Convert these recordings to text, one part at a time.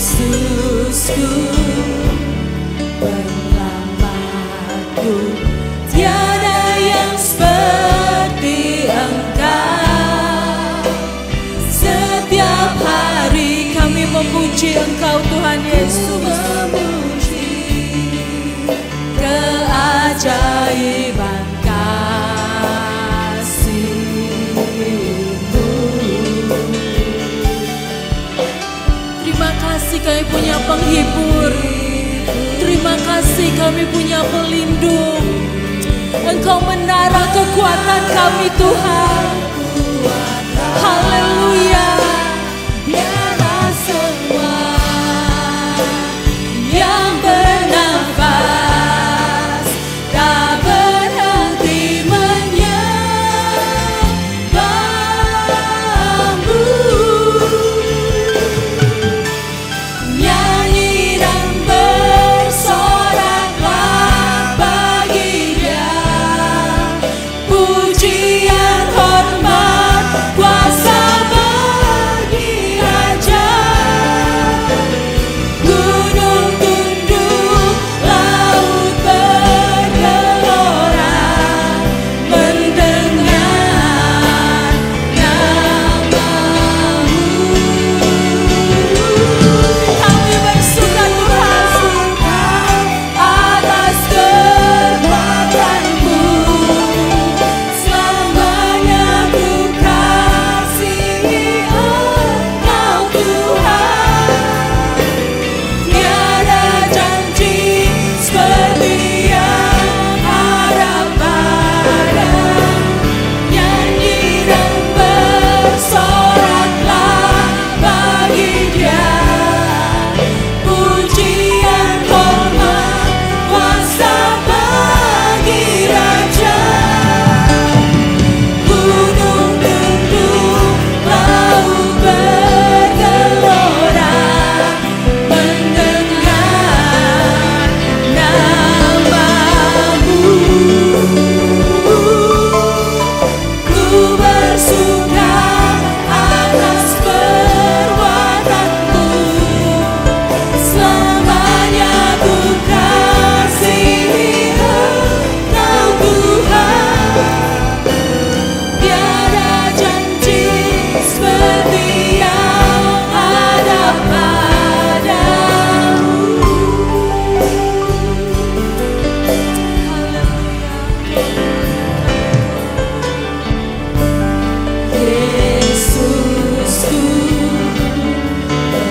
Yesusku, penyelamatku, tiada yang seperti Engkau. Setiap hari kami memuji Engkau Tuhan Yesus, memuji keajaiban kasih-Mu. Terima kasih kami punya penghibur, terima kasih kami punya pelindung. Engkau menara kekuatan kami Tuhan. Haleluya. Biarlah semua yang bernafas tak berhenti menyembah-Mu. Nyanyi dan bersoraklah bagi Dia, pujian, hormat, kuasa bagi Raja. Gunung tunduk, laut bergelora mendengar nama-Mu. Kami bersuka Tuhan atas kekuatan-Mu. Selamanya ku kasihi Engkau Tuhan. Tiada janji seperti yang ada pada. Nyanyi dan bersoraklah bagi Dia, pujian, hormat, kuasa bagi Raja. Gunung tunduk, laut bergelora mendengar nama-Mu. Ku bersuka atas perbuatan-Mu. Selamanya ku kasihi Engkau Tuhan. Tiada janji seperti yang ada pada-Mu. Yesusku,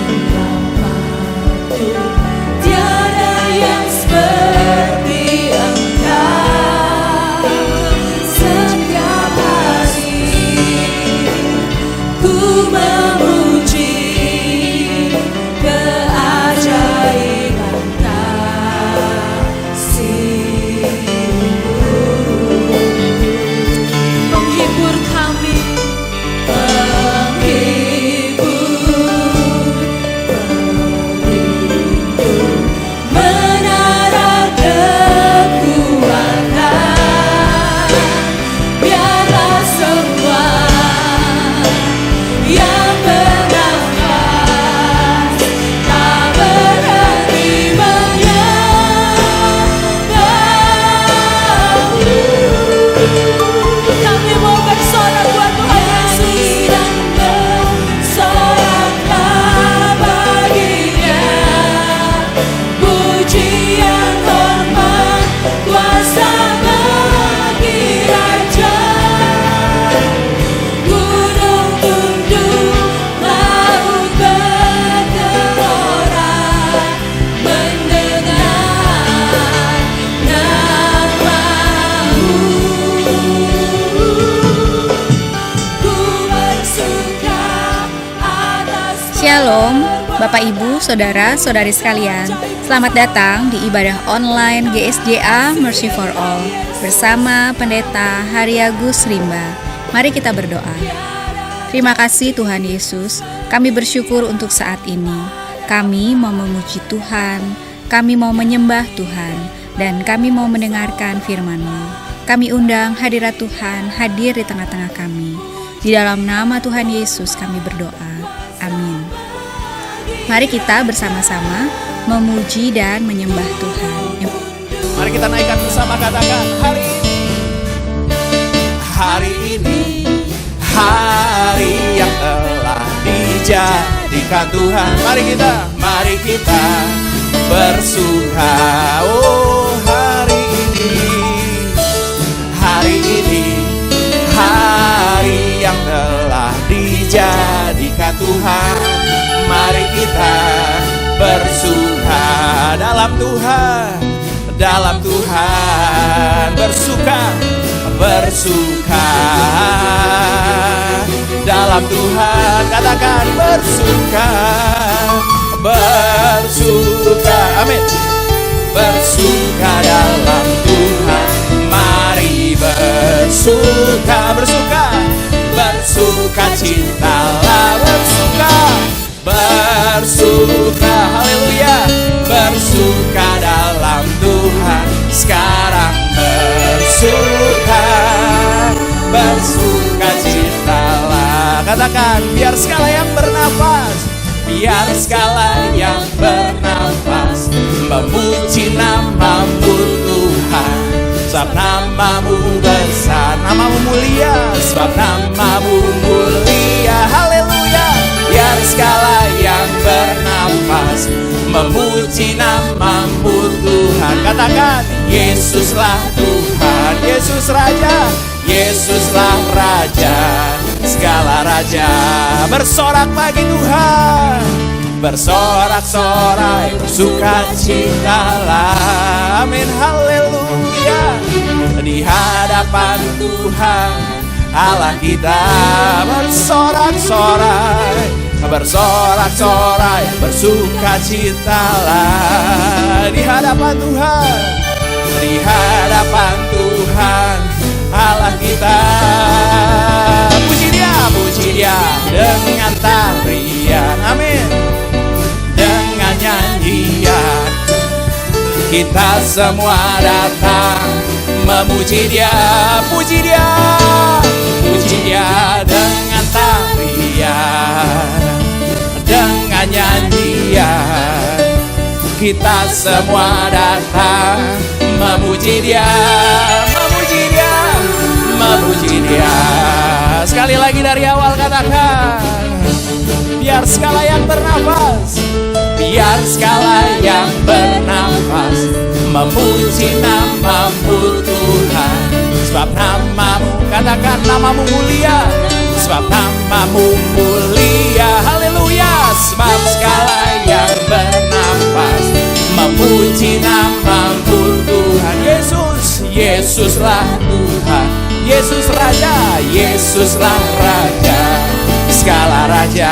penyelamatku, tiada yang seperti Engkau. Setiap hari ku memuji keajaiban kasih-Mu. Penghibur kami, penghibur, pelindung, menara kekuatan. Biarlah semua yang bernafas tak berhenti menyembah-Mu. Kami mau bersorak buat Tuhan Yesus dan bersoraklah bagi Dia, pujian, hormat, kuasa bagi Raja. Gunung tunduk, laut bergelora mendengar nama-Mu. Ku bersuka atas Shalom, Bapak Ibu, Saudara-saudari sekalian. Selamat datang di ibadah online GSJA Mercy for All bersama Pendeta Hariagus Rimba. Mari kita berdoa. Terima kasih Tuhan Yesus, kami bersyukur untuk saat ini. Kami mau memuji Tuhan, kami mau menyembah Tuhan, dan kami mau mendengarkan firman-Mu. Kami undang hadirat Tuhan hadir di tengah-tengah kami. Di dalam nama Tuhan Yesus kami berdoa. Amin. Mari kita bersama-sama memuji dan menyembah Tuhan. Mari kita naikkan bersama, katakan hari ini hari yang telah dijadikan Tuhan. Mari kita bersuka. Oh, hari ini hari yang telah dijadikan Tuhan. Mari kita bersuka dalam Tuhan, bersuka dalam Tuhan. Katakan bersuka, amin. Bersuka dalam Tuhan. Mari bersuka cintalah, bersuka, haleluya. Bersuka dalam Tuhan. Sekarang bersuka cintalah. Katakan, biar segala yang bernafas memuji namamu Tuhan. Sebab namamu besar, namamu mulia, sebab namamu mulia, haleluya. Biar segala yang bernafas memuji namamu Tuhan. Katakan, Yesuslah Tuhan, Yesus Raja, Yesuslah Raja, segala raja. Bersorak bagi Tuhan, bersorak-sorai, bersukacitalah, amin, haleluya. Di hadapan Tuhan Allah kita bersorak-sorai, bersukacitalah. Di hadapan Tuhan Allah kita. Puji dia dengan tarian, amin, dengan nyanyian. Kita semua datang memuji dia, puji dia dengan tarian, dengan nyanyian. Kita semua datang memuji dia. Sekali lagi dari awal, katakan, biar segala yang bernafas memuji namamu Tuhan. Sebab namamu, katakan, namamu mulia, sebab namamu mulia, haleluya. Sebab segala yang bernafas memuji namamu Tuhan. Yesuslah Tuhan, Yesus Raja, Yesuslah Raja, segala raja.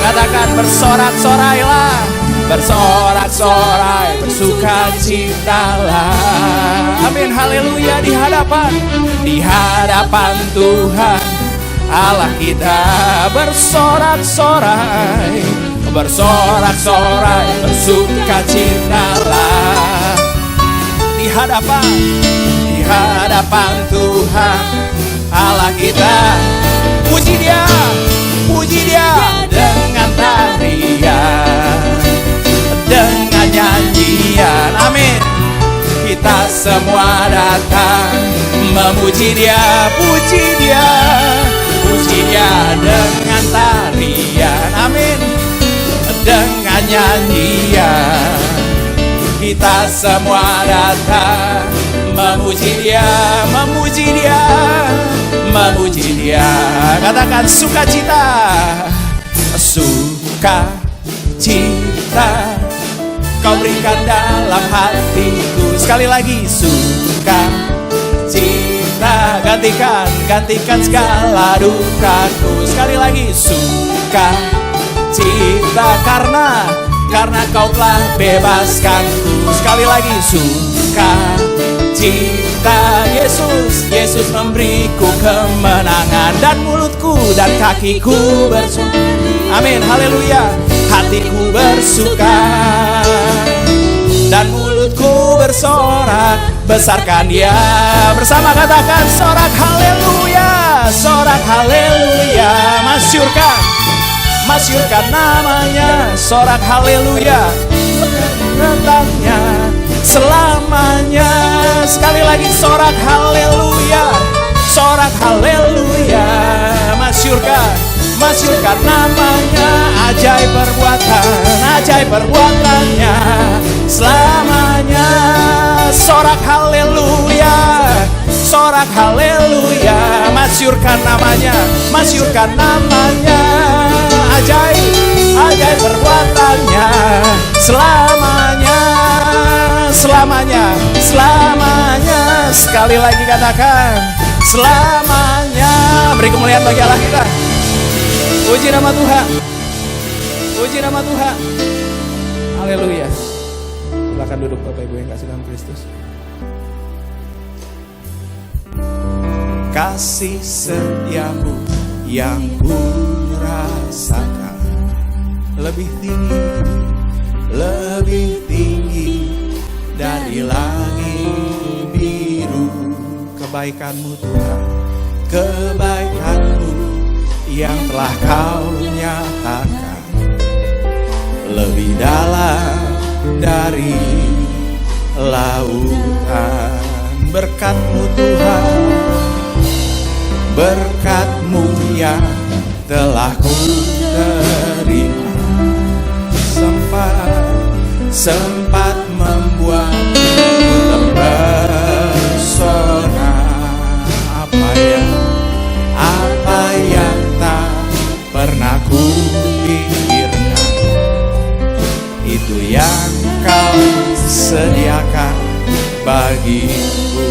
Katakan, bersorak-sorailah, bersorak-sorai, bersukacitalah, amin, haleluya. Di hadapan Tuhan Allah kita bersorak-sorai, bersukacitalah. Di hadapan Tuhan Allah kita. Puji dia dengan tarian, dengan nyanyian, amin. Kita semua datang memuji dia, puji dia dengan tarian, amin, dengan nyanyian. Kita semua datang memuji dia. Katakan, sukacita kau berikan dalam hatiku. Sekali lagi, sukacita, gantikan segala dukaku. Sekali lagi, sukacita karena kau telah bebaskanku. Sekali lagi, sukacita, Yesus memberiku kemenangan. Dan mulutku dan kakiku bersuka, amin, haleluya. Hatiku bersuka dan mulutku bersorak, besarkan dia. Bersama katakan, sorak haleluya, masyurkan masyurkan namanya. Sorak haleluya, datangnya selamanya. Sekali lagi sorak haleluya, sorak haleluya. Masyurkan namanya. Ajaib perbuatannya selamanya. Sorak haleluya, sorak haleluya. Masyurkan namanya, masyurkan namanya. Ajaib perbuatannya selamanya, selamanya, selamanya. Sekali lagi katakan selamanya. Beri kemuliaan bagi Allah kita. Puji nama Tuhan, puji nama Tuhan. Haleluya. Silakan duduk Bapak Ibu yang kasih dalam Kristus. Kasih setiamu yang ku rasakan lebih tinggi dari langit biru. Kebaikanmu Tuhan, kebaikanmu yang telah kau nyatakan lebih dalam dari lautan. Berkat-Mu Tuhan, berkat-Mu yang telah ku terima, sempat membuatku terpesona. Apa yang tak pernah ku pikirkan, itu yang kau sediakan bagiku.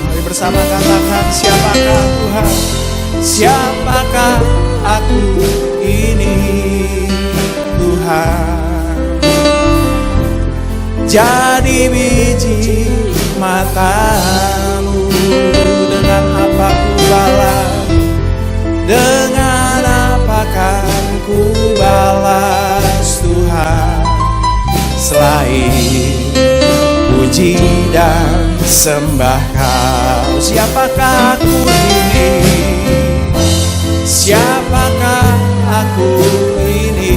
Mari bersama katakan, siapakah Tuhan? Siapakah aku ini Tuhan? Jadi biji matamu. Dengan apa ku balas? Dengan apa kan ku balas Tuhan, selain puji dan sembah Kau? Siapakah aku ini? Siapakah aku ini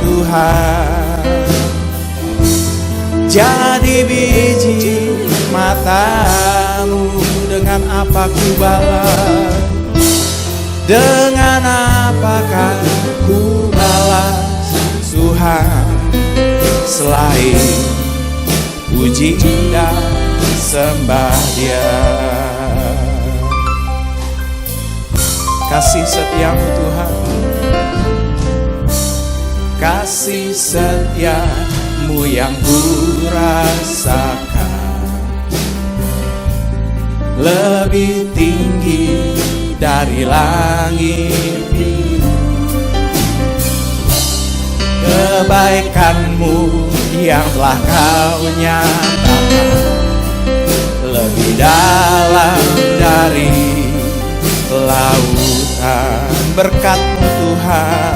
Tuhan? Jadi biji matamu. Dengan apa ku balas? Dengan apakah ku balas Tuhan, selain puji dan sembah Dia? Kasih setiamu Tuhan, kasih setiamu yang ku rasakan lebih tinggi dari langit biru. Kebaikanmu yang telah kau nyatakan lebih dalam dari lautan. Berkat-Mu Tuhan,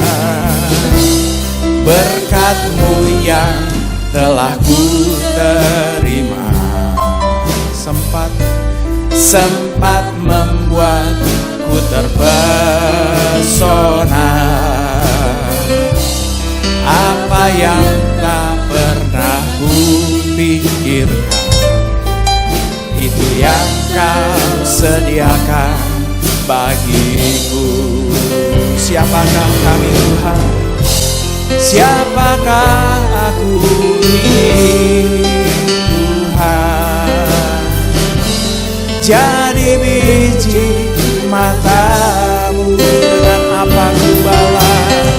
berkat-Mu yang telah ku terima, sempat membuatku terpesona. Apa yang tak pernah ku pikirkan, itu yang Kau sediakan bagiku. Siapakah kami Tuhan? Siapakah aku ini Tuhan? Jadi biji matamu. Dengan apa ku balas?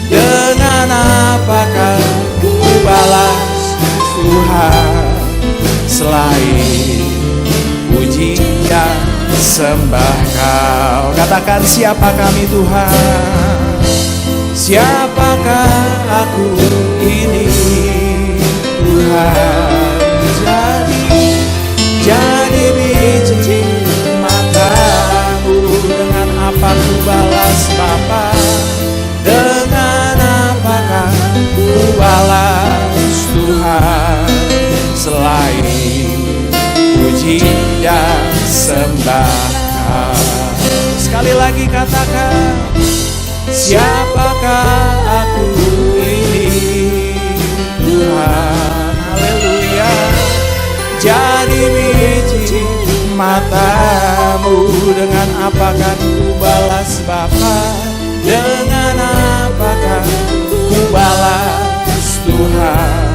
Dengan apakah ku balas Tuhan, selain puji dan sembah Kau? Katakan, siapa kami Tuhan? Siapakah aku ini Tuhan? Jadi biji matamu. Dengan apa ku balas Bapa? Dengan apakah ku balas Tuhan, selain puji dan sembah Kau? Sekali lagi katakan, siapakah aku ini Tuhan. Haleluya. Jadi biji matamu, dengan apakah ku balas Bapa? Dengan apakah ku balas Tuhan?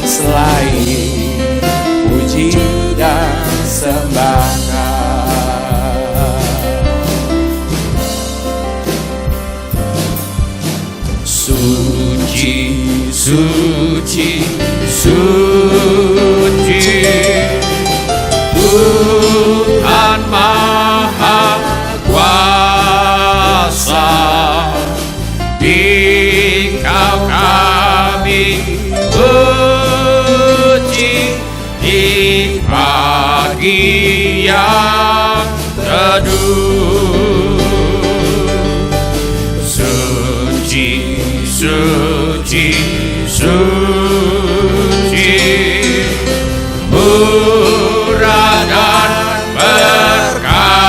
Selain puji dan sembahkan. Suci, suci, suci, Tuhan Maha Kuasa. Engkau kami puji di pagi yang teduh. Suci, suci, suci, murah dan perkasa,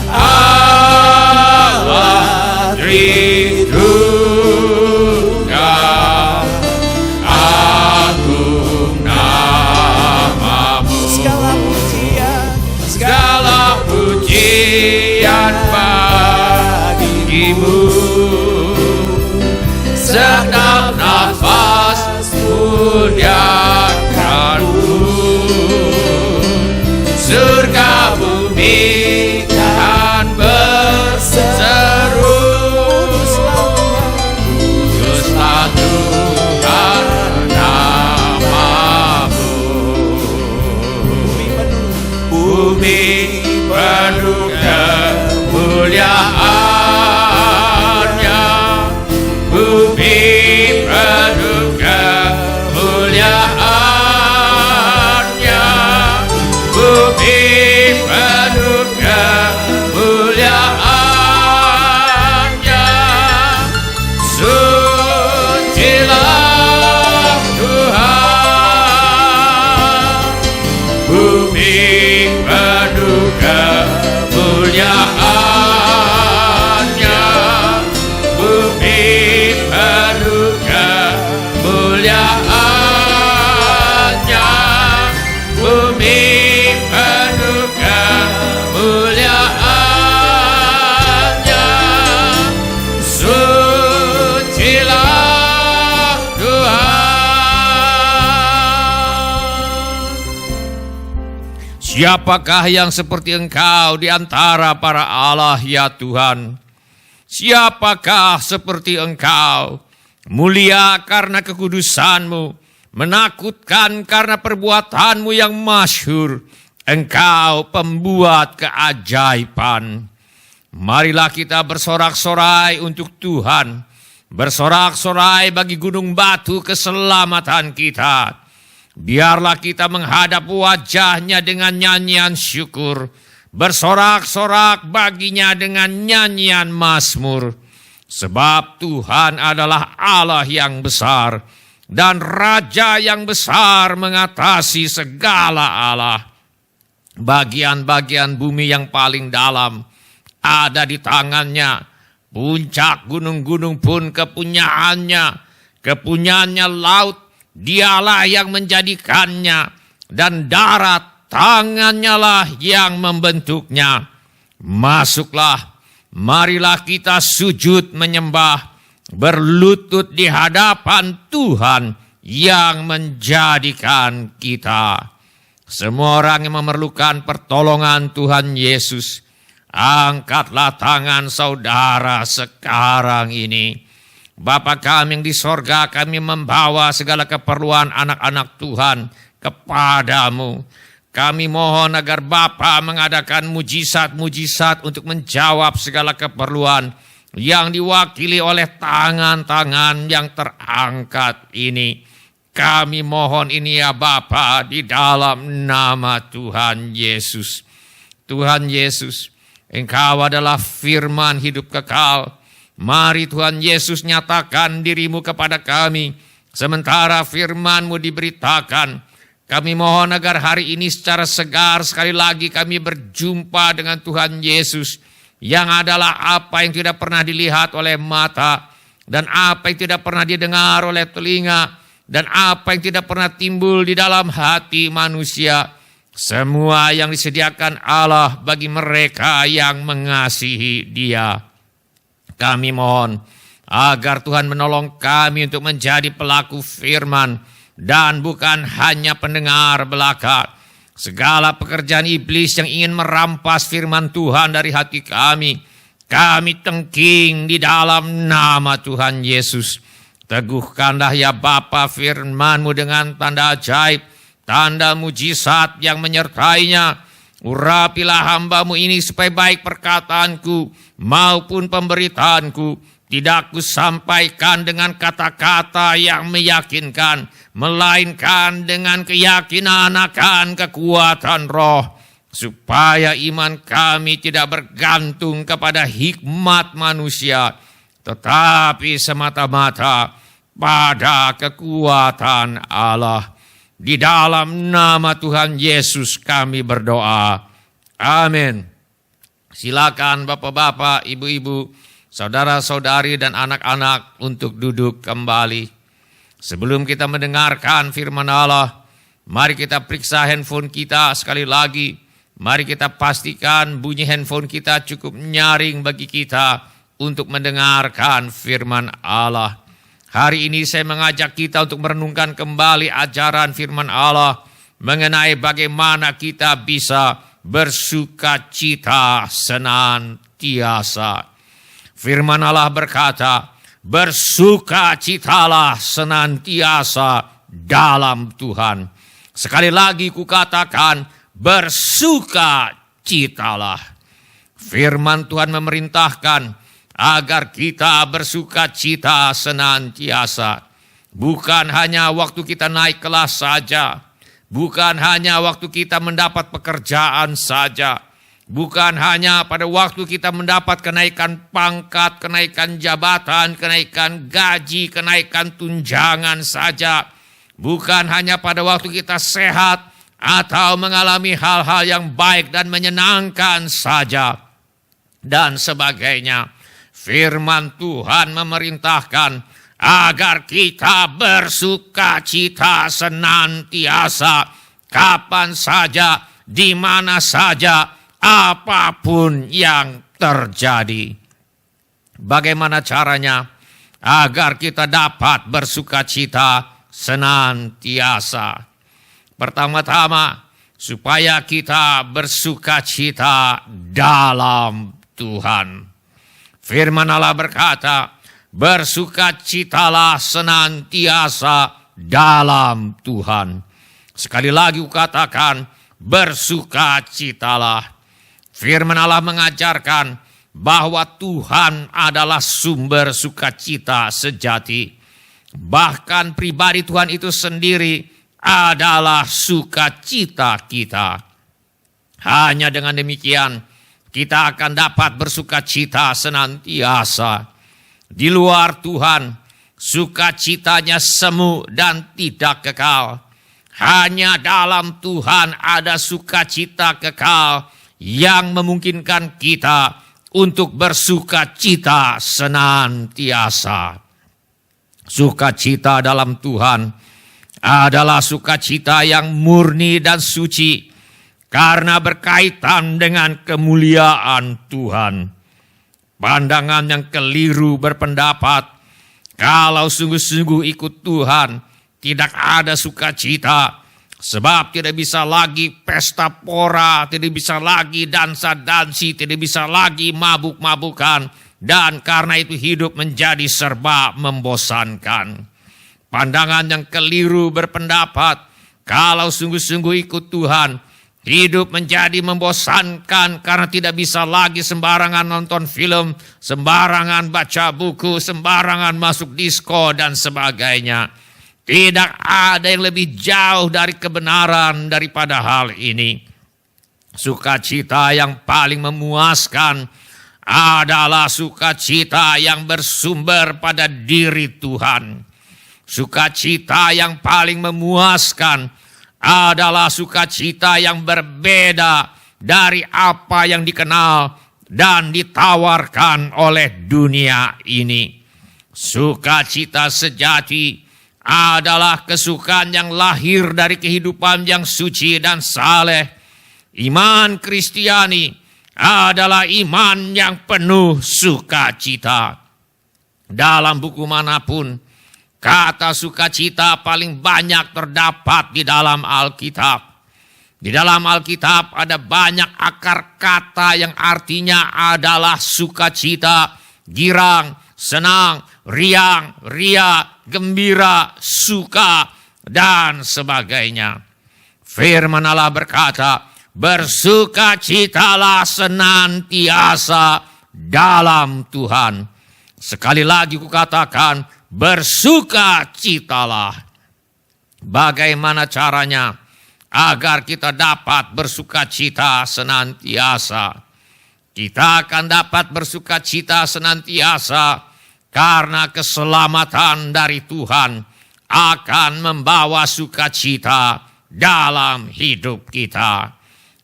Allah Tritunggal, agung namamu. Segala pujian bagimu, segenap nafas muliakanmu. Surga bumi kan berseru, kuduslah Tuhan namamu. Bumi penuh kemuliaannya, bumi penuh kemuliaannya, bumi penuh kemuliaannya. Sucilah Tuhan, bumi penuh kemuliaannya, bumi penuh kemuliaannya, bumi penuh kemuliaannya. Sucilah Tuhan. Siapakah yang seperti Engkau di antara para Allah ya Tuhan? Siapakah seperti Engkau? Mulia karena kekudusan-Mu, menakutkan karena perbuatan-Mu yang masyhur. Engkau pembuat keajaiban. Marilah kita bersorak-sorai untuk Tuhan, bersorak-sorai bagi gunung batu keselamatan kita. Biarlah kita menghadap wajah-Nya dengan nyanyian syukur, bersorak-sorak baginya dengan nyanyian mazmur. Sebab Tuhan adalah Allah yang besar dan Raja yang besar mengatasi segala Allah. Bagian-bagian bumi yang paling dalam ada di tangan-Nya. Puncak gunung-gunung pun kepunyaannya. Kepunyaannya laut, Dialah yang menjadikannya, dan darat tangan-Nya lah yang membentuknya. Masuklah, marilah kita sujud menyembah, berlutut di hadapan Tuhan yang menjadikan kita. Semua orang yang memerlukan pertolongan Tuhan Yesus, angkatlah tangan saudara sekarang ini. Bapa kami yang di sorga, kami membawa segala keperluan anak-anak Tuhan kepadamu. Kami mohon agar Bapa mengadakan mujizat-mujizat untuk menjawab segala keperluan yang diwakili oleh tangan-tangan yang terangkat ini. Kami mohon ini ya Bapa, di dalam nama Tuhan Yesus. Tuhan Yesus, Engkau adalah firman hidup kekal. Mari Tuhan Yesus nyatakan diri-Mu kepada kami. Sementara firman-Mu diberitakan, kami mohon agar hari ini secara segar sekali lagi kami berjumpa dengan Tuhan Yesus yang adalah apa yang tidak pernah dilihat oleh mata, dan apa yang tidak pernah didengar oleh telinga, dan apa yang tidak pernah timbul di dalam hati manusia. Semua yang disediakan Allah bagi mereka yang mengasihi Dia. Kami mohon agar Tuhan menolong kami untuk menjadi pelaku firman dan bukan hanya pendengar belaka. Segala pekerjaan iblis yang ingin merampas firman Tuhan dari hati kami tengking di dalam nama Tuhan Yesus. Teguhkanlah ya Bapa firman-Mu dengan tanda ajaib, tanda mujizat yang menyertainya. Urapilah hamba-Mu ini supaya baik perkataanku maupun pemberitaanku tidak kusampaikan dengan kata-kata yang meyakinkan, melainkan dengan keyakinan akan kekuatan roh, supaya iman kami tidak bergantung kepada hikmat manusia, tetapi semata-mata pada kekuatan Allah. Di dalam nama Tuhan Yesus kami berdoa. Amin. Silakan Bapak-bapak, Ibu-ibu, saudara-saudari dan anak-anak untuk duduk kembali. Sebelum kita mendengarkan firman Allah, mari kita periksa handphone kita sekali lagi. Mari kita pastikan bunyi handphone kita cukup nyaring bagi kita untuk mendengarkan firman Allah. Hari ini saya mengajak kita untuk merenungkan kembali ajaran firman Allah mengenai bagaimana kita bisa bersukacita senantiasa. Firman Allah berkata, bersukacitalah senantiasa dalam Tuhan. Sekali lagi kukatakan, bersukacitalah. Firman Tuhan memerintahkan agar kita bersukacita senantiasa. Bukan hanya waktu kita naik kelas saja. Bukan hanya waktu kita mendapat pekerjaan saja. Bukan hanya pada waktu kita mendapat kenaikan pangkat, kenaikan jabatan, kenaikan gaji, kenaikan tunjangan saja. Bukan hanya pada waktu kita sehat atau mengalami hal-hal yang baik dan menyenangkan saja. Dan sebagainya. Firman Tuhan memerintahkan agar kita bersukacita senantiasa, kapan saja, di mana saja, apapun yang terjadi. Bagaimana caranya agar kita dapat bersukacita senantiasa? Pertama-tama, supaya kita bersukacita dalam Tuhan. Firman Allah berkata, bersukacitalah senantiasa dalam Tuhan. Sekali lagi kukatakan, bersukacitalah. Firman Allah mengajarkan bahwa Tuhan adalah sumber sukacita sejati. Bahkan pribadi Tuhan itu sendiri adalah sukacita kita. Hanya dengan demikian, kita akan dapat bersukacita senantiasa. Di luar Tuhan, sukacitanya semu dan tidak kekal. Hanya dalam Tuhan ada sukacita kekal yang memungkinkan kita untuk bersukacita senantiasa. Sukacita dalam Tuhan adalah sukacita yang murni dan suci, karena berkaitan dengan kemuliaan Tuhan. Pandangan yang keliru berpendapat, kalau sungguh-sungguh ikut Tuhan, tidak ada sukacita. Sebab tidak bisa lagi pesta pora, tidak bisa lagi dansa-dansi, tidak bisa lagi mabuk-mabukan. Dan karena itu hidup menjadi serba membosankan. Pandangan yang keliru berpendapat, kalau sungguh-sungguh ikut Tuhan, hidup menjadi membosankan karena tidak bisa lagi sembarangan nonton film, sembarangan baca buku, sembarangan masuk disko dan sebagainya. Tidak ada yang lebih jauh dari kebenaran daripada hal ini. Sukacita yang paling memuaskan adalah sukacita yang bersumber pada diri Tuhan. Sukacita yang paling memuaskan adalah sukacita yang berbeda dari apa yang dikenal dan ditawarkan oleh dunia ini. Sukacita sejati adalah kesukaan yang lahir dari kehidupan yang suci dan saleh. Iman Kristiani adalah iman yang penuh sukacita. Dalam buku manapun, kata sukacita paling banyak terdapat di dalam Alkitab. Di dalam Alkitab ada banyak akar kata yang artinya adalah sukacita, girang, senang, riang, ria, gembira, suka, dan sebagainya. Firman Allah berkata, bersukacitalah senantiasa dalam Tuhan. Sekali lagi kukatakan, bersukacitalah. Bagaimana caranya agar kita dapat bersukacita senantiasa? Kita akan dapat bersukacita senantiasa karena keselamatan dari Tuhan akan membawa sukacita dalam hidup kita.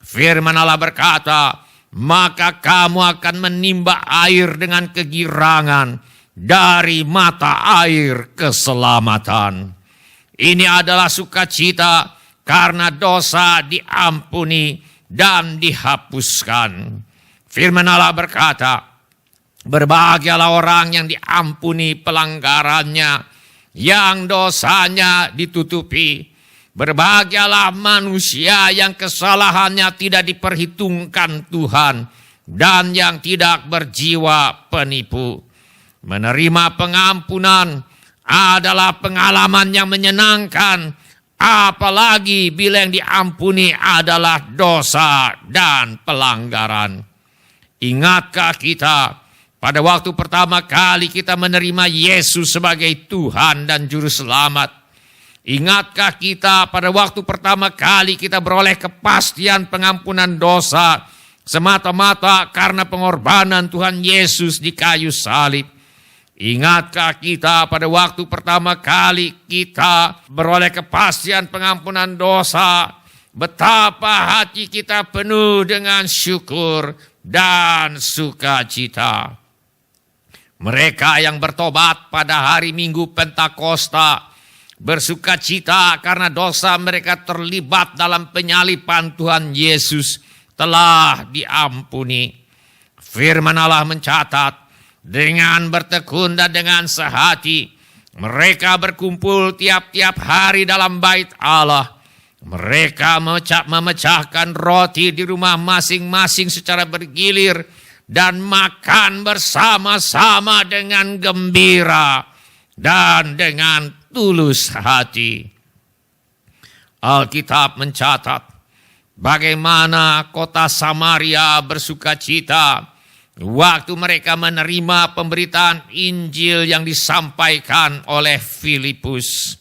Firman Allah berkata, maka kamu akan menimba air dengan kegirangan dari mata air keselamatan. Ini adalah sukacita karena dosa diampuni dan dihapuskan. Firman Allah berkata, berbahagialah orang yang diampuni pelanggarannya, yang dosanya ditutupi. Berbahagialah manusia yang kesalahannya tidak diperhitungkan Tuhan dan yang tidak berjiwa penipu. Menerima pengampunan adalah pengalaman yang menyenangkan, apalagi bila yang diampuni adalah dosa dan pelanggaran. Ingatkah kita pada waktu pertama kali kita menerima Yesus sebagai Tuhan dan Juru Selamat? Ingatkah kita pada waktu pertama kali kita beroleh kepastian pengampunan dosa semata-mata karena pengorbanan Tuhan Yesus di kayu salib? Ingatkah kita pada waktu pertama kali kita beroleh kepastian pengampunan dosa, betapa hati kita penuh dengan syukur dan sukacita? Mereka yang bertobat pada hari Minggu Pentakosta bersukacita karena dosa mereka terlibat dalam penyaliban Tuhan Yesus telah diampuni. Firman Allah mencatat, dengan bertekun dan dengan sehati mereka berkumpul tiap-tiap hari dalam bait Allah. Mereka memecahkan roti di rumah masing-masing secara bergilir dan makan bersama-sama dengan gembira dan dengan tulus hati. Alkitab mencatat bagaimana kota Samaria bersukacita waktu mereka menerima pemberitaan Injil yang disampaikan oleh Filipus.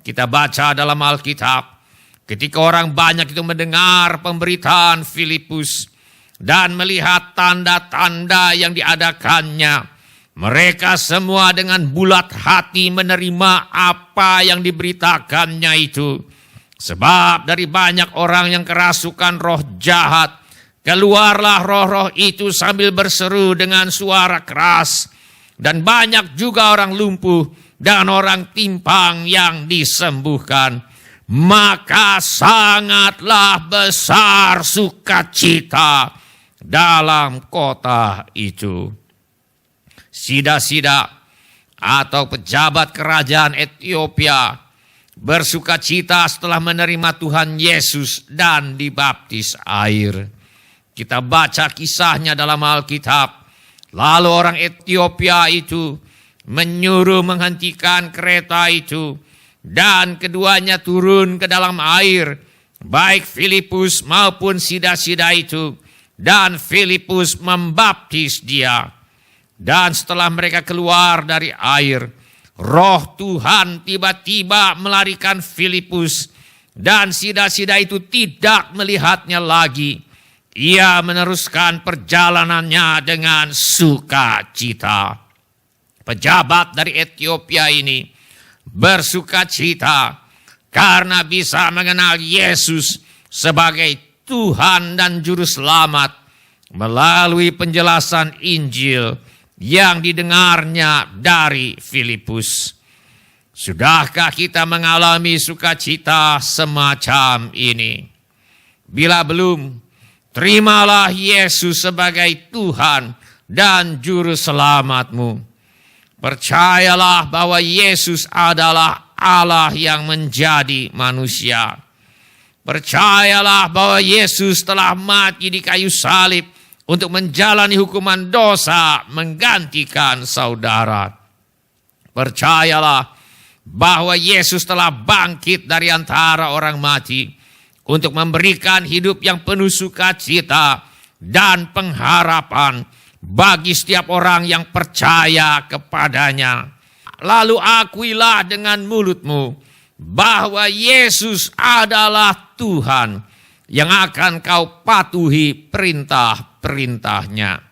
Kita baca dalam Alkitab, ketika orang banyak itu mendengar pemberitaan Filipus dan melihat tanda-tanda yang diadakannya, mereka semua dengan bulat hati menerima apa yang diberitakannya itu. Sebab dari banyak orang yang kerasukan roh jahat, keluarlah roh-roh itu sambil berseru dengan suara keras. Dan banyak juga orang lumpuh dan orang timpang yang disembuhkan. Maka sangatlah besar sukacita dalam kota itu. Sida-sida atau pejabat kerajaan Ethiopia bersukacita setelah menerima Tuhan Yesus dan dibaptis air. Kita baca kisahnya dalam Alkitab. Lalu orang Ethiopia itu menyuruh menghentikan kereta itu dan keduanya turun ke dalam air, baik Filipus maupun sida-sida itu, dan Filipus membaptis dia. Dan setelah mereka keluar dari air, Roh Tuhan tiba-tiba melarikan Filipus dan sida-sida itu tidak melihatnya lagi. Ia meneruskan perjalanannya dengan sukacita. Pejabat dari Ethiopia ini bersukacita karena bisa mengenal Yesus sebagai Tuhan dan Juru Selamat. melalui penjelasan Injil yang didengarnya dari Filipus. Sudahkah kita mengalami sukacita semacam ini? Bila belum, terimalah Yesus sebagai Tuhan dan Juru Selamatmu. Percayalah bahwa Yesus adalah Allah yang menjadi manusia. Percayalah bahwa Yesus telah mati di kayu salib untuk menjalani hukuman dosa menggantikan saudara. Percayalah bahwa Yesus telah bangkit dari antara orang mati untuk memberikan hidup yang penuh sukacita dan pengharapan bagi setiap orang yang percaya kepadanya. Lalu akuilah dengan mulutmu bahwa Yesus adalah Tuhan yang akan kau patuhi perintah-perintahnya.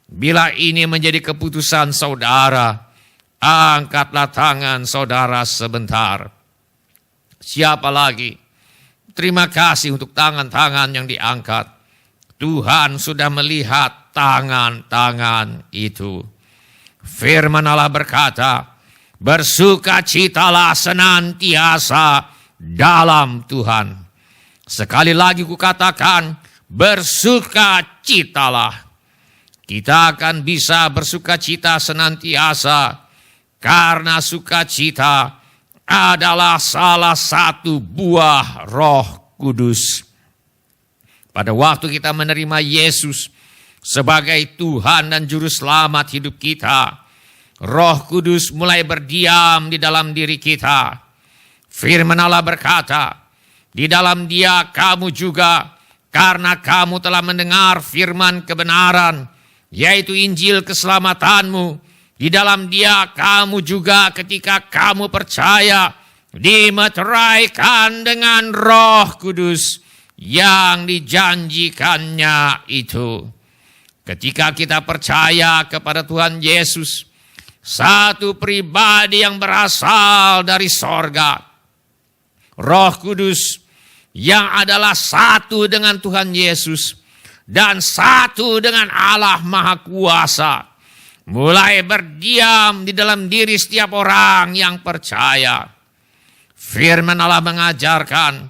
Bila ini menjadi keputusan saudara, angkatlah tangan saudara sebentar. Siapa lagi? Terima kasih untuk tangan-tangan yang diangkat. Tuhan sudah melihat tangan-tangan itu. Firman Allah berkata, bersukacitalah senantiasa dalam Tuhan. Sekali lagi kukatakan, bersukacitalah. Kita akan bisa bersukacita senantiasa karena sukacita adalah salah satu buah Roh Kudus. Pada waktu kita menerima Yesus sebagai Tuhan dan Juru Selamat hidup kita, Roh Kudus mulai berdiam di dalam diri kita. Firman Allah berkata, di dalam Dia kamu juga, karena kamu telah mendengar firman kebenaran, yaitu Injil keselamatanmu. Di dalam Dia kamu juga ketika kamu percaya dimeteraikan dengan Roh Kudus yang dijanjikannya itu. Ketika kita percaya kepada Tuhan Yesus, satu pribadi yang berasal dari sorga, Roh Kudus yang adalah satu dengan Tuhan Yesus dan satu dengan Allah Maha Kuasa, mulai berdiam di dalam diri setiap orang yang percaya. Firman Allah mengajarkan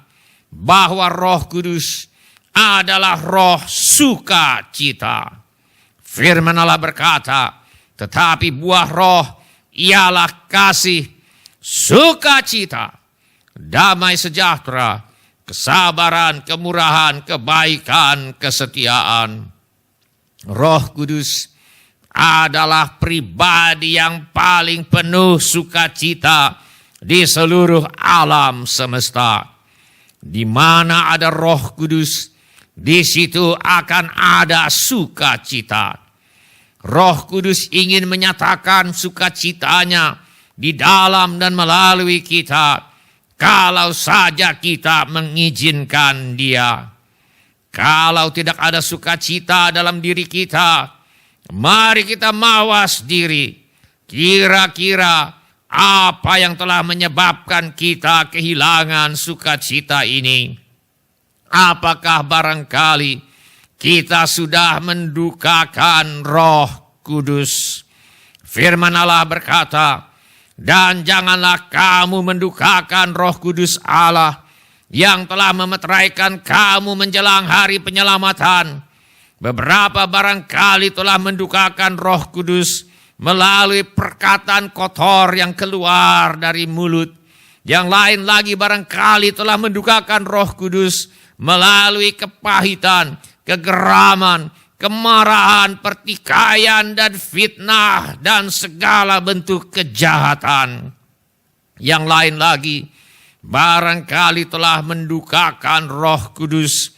bahwa Roh Kudus adalah roh sukacita. Firman Allah berkata, tetapi buah roh ialah kasih, sukacita, damai sejahtera, kesabaran, kemurahan, kebaikan, kesetiaan. Roh Kudus adalah pribadi yang paling penuh sukacita di seluruh alam semesta. Di mana ada Roh Kudus, di situ akan ada sukacita. Roh Kudus ingin menyatakan sukacitanya di dalam dan melalui kita, kalau saja kita mengizinkan Dia. Kalau tidak ada sukacita dalam diri kita, mari kita mawas diri. Kira-kira apa yang telah menyebabkan kita kehilangan sukacita ini? Apakah barangkali kita sudah mendukakan Roh Kudus? Firman Allah berkata, dan janganlah kamu mendukakan Roh Kudus Allah yang telah memeteraikan kamu menjelang hari penyelamatan. Beberapa barangkali telah mendukakan Roh Kudus melalui perkataan kotor yang keluar dari mulut. Yang lain lagi barangkali telah mendukakan Roh Kudus melalui kepahitan, kegeraman, kemarahan, pertikaian, dan fitnah, dan segala bentuk kejahatan. Yang lain lagi barangkali telah mendukakan Roh Kudus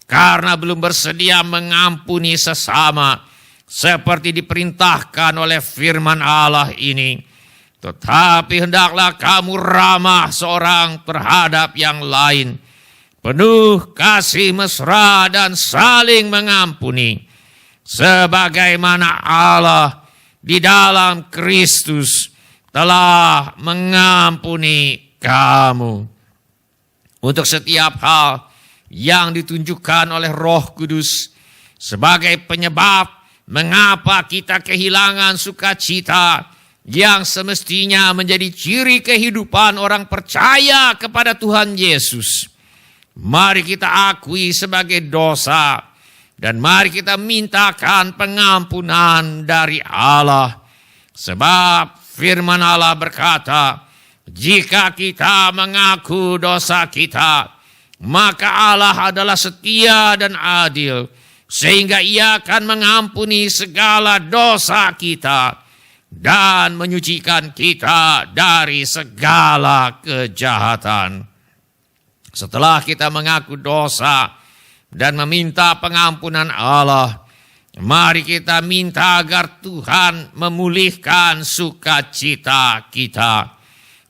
karena belum bersedia mengampuni sesama, seperti diperintahkan oleh firman Allah ini. Tetapi hendaklah kamu ramah seorang terhadap yang lain, penuh kasih mesra dan saling mengampuni, sebagaimana Allah di dalam Kristus telah mengampuni kamu. Untuk setiap hal yang ditunjukkan oleh Roh Kudus, sebagai penyebab mengapa kita kehilangan sukacita yang semestinya menjadi ciri kehidupan orang percaya kepada Tuhan Yesus. Mari kita akui sebagai dosa dan mari kita mintakan pengampunan dari Allah. Sebab firman Allah berkata, jika kita mengaku dosa kita, maka Allah adalah setia dan adil, sehingga Ia akan mengampuni segala dosa kita dan menyucikan kita dari segala kejahatan. Setelah kita mengaku dosa dan meminta pengampunan Allah, mari kita minta agar Tuhan memulihkan sukacita kita.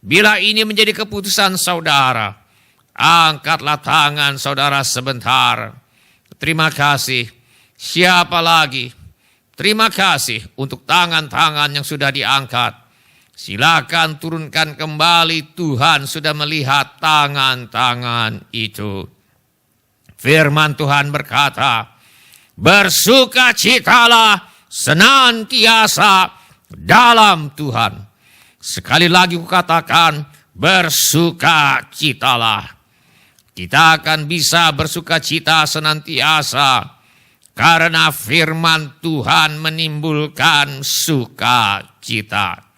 Bila ini menjadi keputusan saudara, angkatlah tangan saudara sebentar. Terima kasih. Siapa lagi? Terima kasih untuk tangan-tangan yang sudah diangkat. Silakan turunkan kembali, Tuhan sudah melihat tangan-tangan itu. Firman Tuhan berkata, bersukacitalah senantiasa dalam Tuhan. Sekali lagi kukatakan, bersukacitalah. Kita akan bisa bersukacita senantiasa karena firman Tuhan menimbulkan sukacita.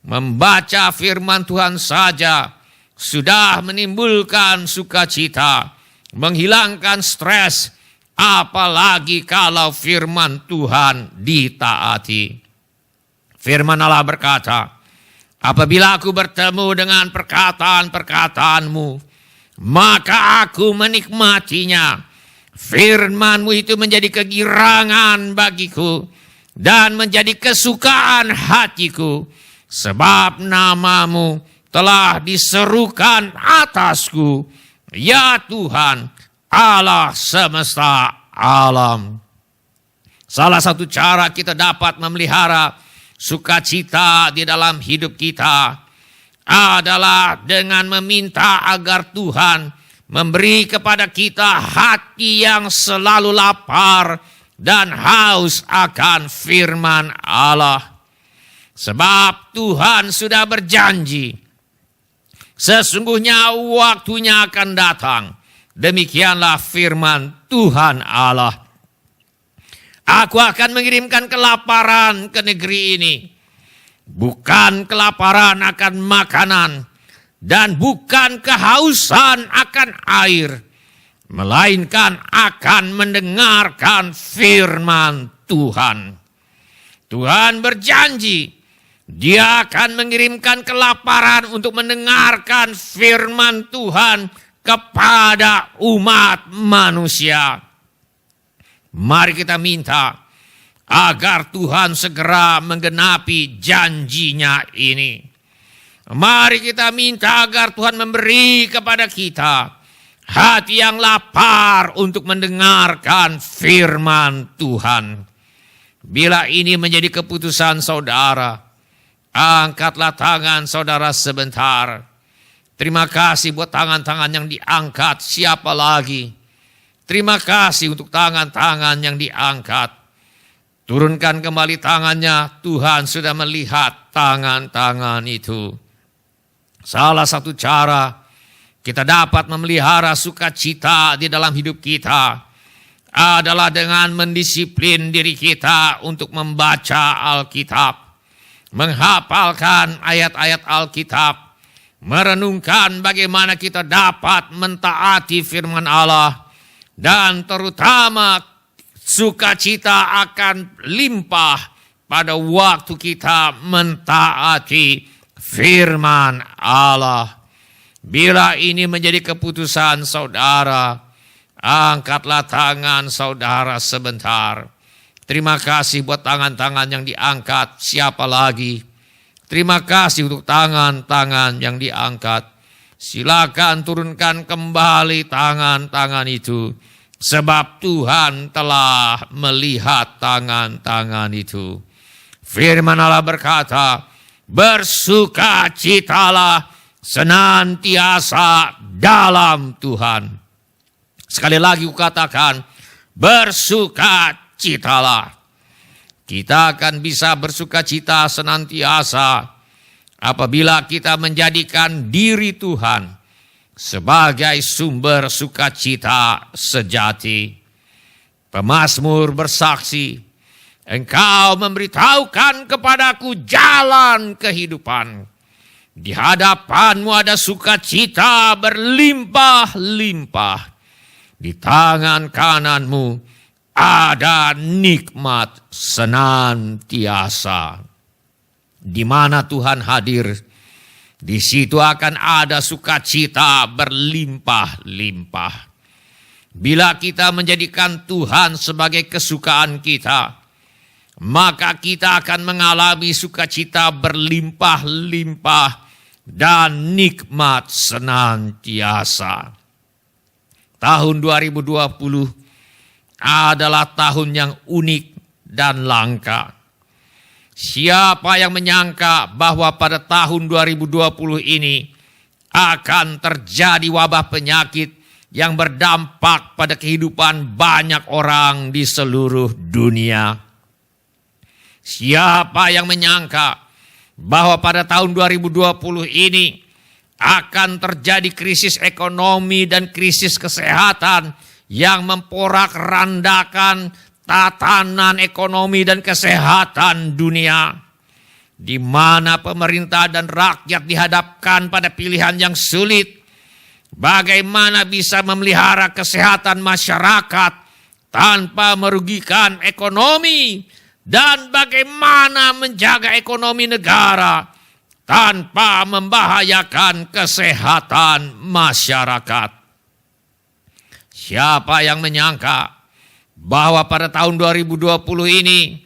Membaca firman Tuhan saja sudah menimbulkan sukacita, menghilangkan stres, apalagi kalau firman Tuhan ditaati. Firman Allah berkata, apabila aku bertemu dengan perkataan-perkataanmu, maka aku menikmatinya. Firman-Mu itu menjadi kegirangan bagiku dan menjadi kesukaan hatiku, sebab nama-Mu telah diserukan atasku, ya Tuhan, Allah semesta alam. Salah satu cara kita dapat memelihara sukacita di dalam hidup kita adalah dengan meminta agar Tuhan memberi kepada kita hati yang selalu lapar dan haus akan firman Allah. Sebab Tuhan sudah berjanji, sesungguhnya waktunya akan datang. Demikianlah firman Tuhan Allah. Aku akan mengirimkan kelaparan ke negeri ini. Bukan kelaparan akan makanan dan bukan kehausan akan air, melainkan akan mendengarkan firman Tuhan. Tuhan berjanji, Dia akan mengirimkan kelaparan untuk mendengarkan firman Tuhan kepada umat manusia. Mari kita minta agar Tuhan segera menggenapi janjinya ini. Mari kita minta agar Tuhan memberi kepada kita hati yang lapar untuk mendengarkan firman Tuhan. Bila ini menjadi keputusan saudara, angkatlah tangan saudara sebentar. Terima kasih buat tangan-tangan yang diangkat. Siapa lagi? Terima kasih untuk tangan-tangan yang diangkat. Turunkan kembali tangannya. Tuhan sudah melihat tangan-tangan itu. Salah satu cara kita dapat memelihara sukacita di dalam hidup kita adalah dengan mendisiplin diri kita untuk membaca Alkitab, menghafalkan ayat-ayat Alkitab, merenungkan bagaimana kita dapat mentaati firman Allah, dan terutama sukacita akan limpah pada waktu kita mentaati firman Allah. Bila ini menjadi keputusan saudara, angkatlah tangan saudara sebentar. Terima kasih buat tangan-tangan yang diangkat. Siapa lagi? Terima kasih untuk tangan-tangan yang diangkat. Silakan turunkan kembali tangan-tangan itu. Sebab Tuhan telah melihat tangan-tangan itu. Firman Allah berkata, bersukacitalah senantiasa dalam Tuhan. Sekali lagi kukatakan, bersukacitalah. Kita akan bisa bersukacita senantiasa apabila kita menjadikan diri Tuhan sebagai sumber sukacita sejati. Pemazmur bersaksi, Engkau memberitahukan kepadaku jalan kehidupan. Di hadapanmu ada sukacita berlimpah-limpah. Di tangan kananmu ada nikmat senantiasa. Di mana Tuhan hadir, di situ akan ada sukacita berlimpah-limpah. Bila kita menjadikan Tuhan sebagai kesukaan kita, maka kita akan mengalami sukacita berlimpah-limpah dan nikmat senantiasa. Tahun 2020 adalah tahun yang unik dan langka. Siapa yang menyangka bahwa pada tahun 2020 ini akan terjadi wabah penyakit yang berdampak pada kehidupan banyak orang di seluruh dunia? Siapa yang menyangka bahwa pada tahun 2020 ini akan terjadi krisis ekonomi dan krisis kesehatan yang memporak-randakan tatanan ekonomi dan kesehatan dunia, di mana pemerintah dan rakyat dihadapkan pada pilihan yang sulit. Bagaimana bisa memelihara kesehatan masyarakat tanpa merugikan ekonomi, dan bagaimana menjaga ekonomi negara tanpa membahayakan kesehatan masyarakat. Siapa yang menyangka bahwa pada tahun 2020 ini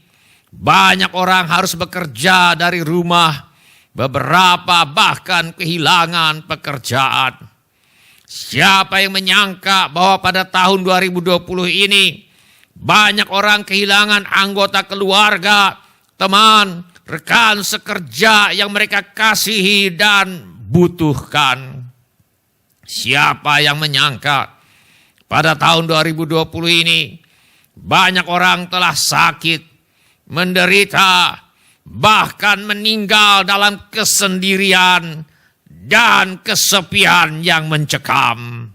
banyak orang harus bekerja dari rumah, beberapa bahkan kehilangan pekerjaan. Siapa yang menyangka bahwa pada tahun 2020 ini banyak orang kehilangan anggota keluarga, teman, rekan sekerja yang mereka kasihi dan butuhkan. Siapa yang menyangka pada tahun 2020 ini banyak orang telah sakit, menderita, bahkan meninggal dalam kesendirian dan kesepian yang mencekam.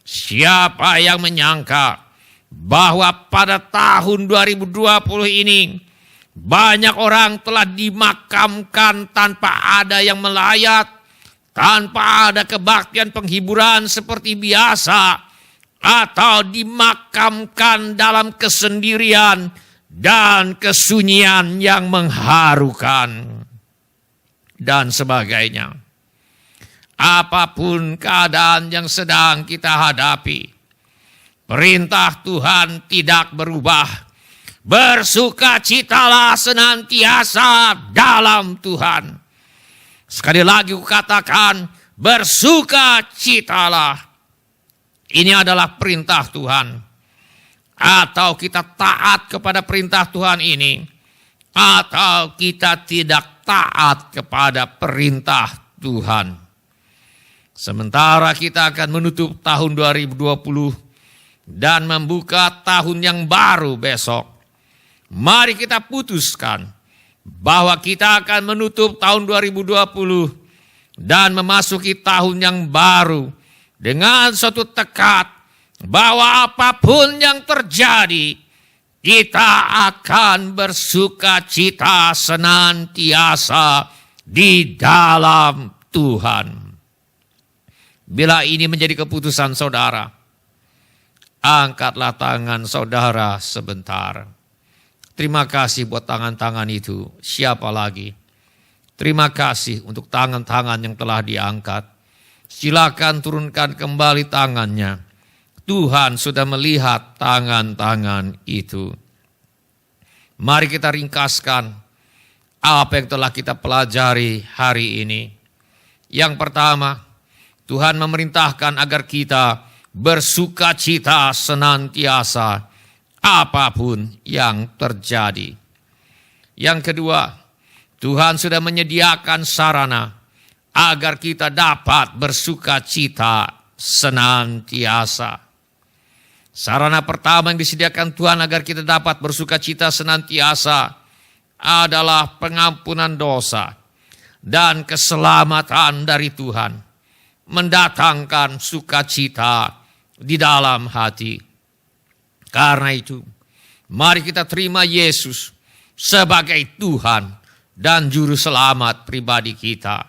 Siapa yang menyangka bahwa pada tahun 2020 ini banyak orang telah dimakamkan tanpa ada yang melayat, tanpa ada kebaktian penghiburan seperti biasa, atau dimakamkan dalam kesendirian dan kesunyian yang mengharukan, dan sebagainya. Apapun keadaan yang sedang kita hadapi, perintah Tuhan tidak berubah. Bersukacitalah senantiasa dalam Tuhan. Sekali lagi kukatakan, bersukacitalah. Ini adalah perintah Tuhan. Atau kita taat kepada perintah Tuhan ini, atau kita tidak taat kepada perintah Tuhan. Sementara kita akan menutup tahun 2020 dan membuka tahun yang baru besok, mari kita putuskan bahwa kita akan menutup tahun 2020 dan memasuki tahun yang baru dengan suatu tekad bahwa apapun yang terjadi, kita akan bersukacita senantiasa di dalam Tuhan. Bila ini menjadi keputusan saudara, angkatlah tangan saudara sebentar. Terima kasih buat tangan-tangan itu. Siapa lagi? Terima kasih untuk tangan-tangan yang telah diangkat. Silakan turunkan kembali tangannya. Tuhan sudah melihat tangan-tangan itu. Mari kita ringkaskan apa yang telah kita pelajari hari ini. Yang pertama, Tuhan memerintahkan agar kita bersukacita senantiasa apapun yang terjadi. Yang kedua, Tuhan sudah menyediakan sarana agar kita dapat bersukacita senantiasa. Sarana pertama yang disediakan Tuhan agar kita dapat bersuka cita senantiasa adalah pengampunan dosa dan keselamatan dari Tuhan, mendatangkan sukacita di dalam hati. Karena itu, mari kita terima Yesus sebagai Tuhan dan Juru Selamat pribadi kita.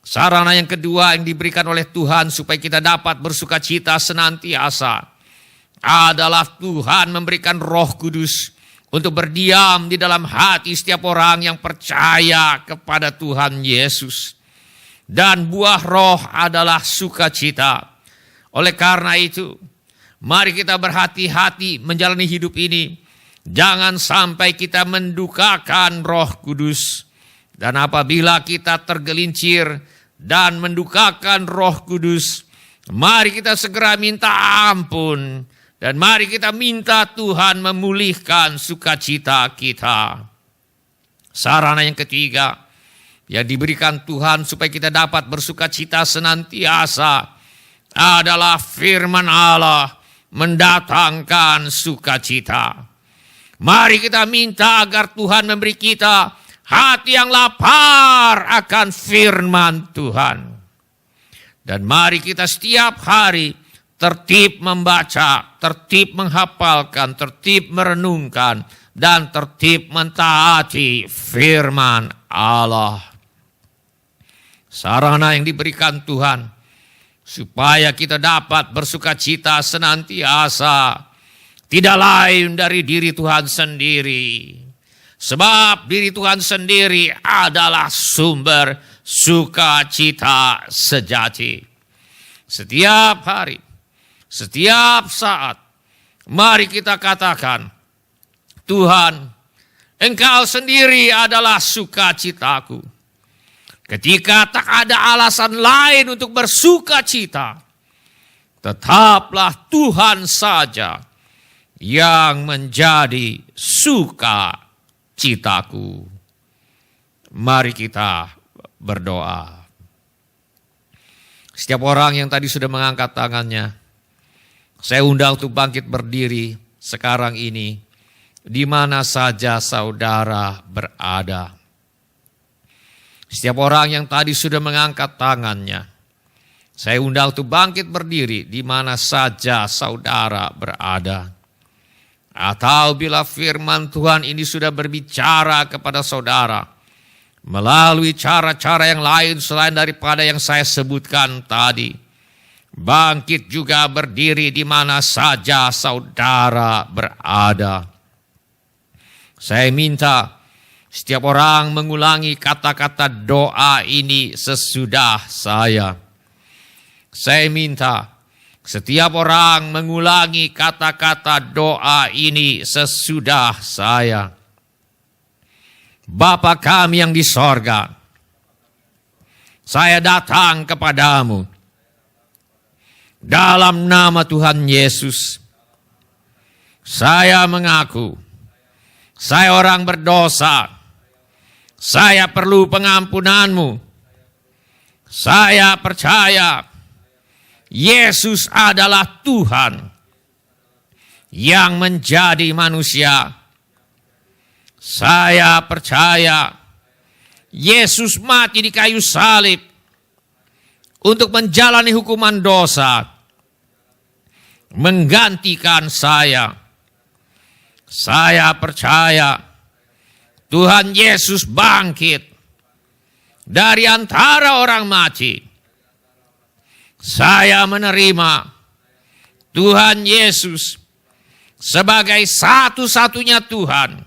Sarana yang kedua yang diberikan oleh Tuhan supaya kita dapat bersuka cita senantiasa adalah Tuhan memberikan Roh Kudus untuk berdiam di dalam hati setiap orang yang percaya kepada Tuhan Yesus. Dan buah roh adalah sukacita. Oleh karena itu, mari kita berhati-hati menjalani hidup ini. Jangan sampai kita mendukakan Roh Kudus. Dan apabila kita tergelincir dan mendukakan Roh Kudus, mari kita segera minta ampun. Dan mari kita minta Tuhan memulihkan sukacita kita. Sarana yang ketiga yang diberikan Tuhan supaya kita dapat bersukacita senantiasa adalah firman Allah mendatangkan sukacita. Mari kita minta agar Tuhan memberi kita hati yang lapar akan firman Tuhan. Dan mari kita setiap hari tertib membaca, tertib menghafalkan, tertib merenungkan, dan tertib mentaati firman Allah. Sarana yang diberikan Tuhan supaya kita dapat bersukacita senantiasa tidak lain dari diri Tuhan sendiri. Sebab diri Tuhan sendiri adalah sumber sukacita sejati. Setiap hari, setiap saat, mari kita katakan, Tuhan, Engkau sendiri adalah sukacitaku. Ketika tak ada alasan lain untuk bersukacita, tetaplah Tuhan saja yang menjadi sukacitaku. Mari kita berdoa. Setiap orang yang tadi sudah mengangkat tangannya, saya undang untuk bangkit berdiri sekarang ini, di mana saja saudara berada. Setiap orang yang tadi sudah mengangkat tangannya, saya undang untuk bangkit berdiri di mana saja saudara berada. Atau bila firman Tuhan ini sudah berbicara kepada saudara melalui cara-cara yang lain selain daripada yang saya sebutkan tadi, bangkit juga berdiri di mana saja saudara berada. Saya minta setiap orang mengulangi kata-kata doa ini sesudah saya. Saya minta setiap orang mengulangi kata-kata doa ini sesudah saya. Bapa kami yang di sorga, saya datang kepadamu dalam nama Tuhan Yesus. Saya mengaku, saya orang berdosa. Saya perlu pengampunanmu. Saya percaya Yesus adalah Tuhan yang menjadi manusia. Saya percaya Yesus mati di kayu salib untuk menjalani hukuman dosa, menggantikan saya. Saya percaya Tuhan Yesus bangkit dari antara orang mati. Saya menerima Tuhan Yesus sebagai satu-satunya Tuhan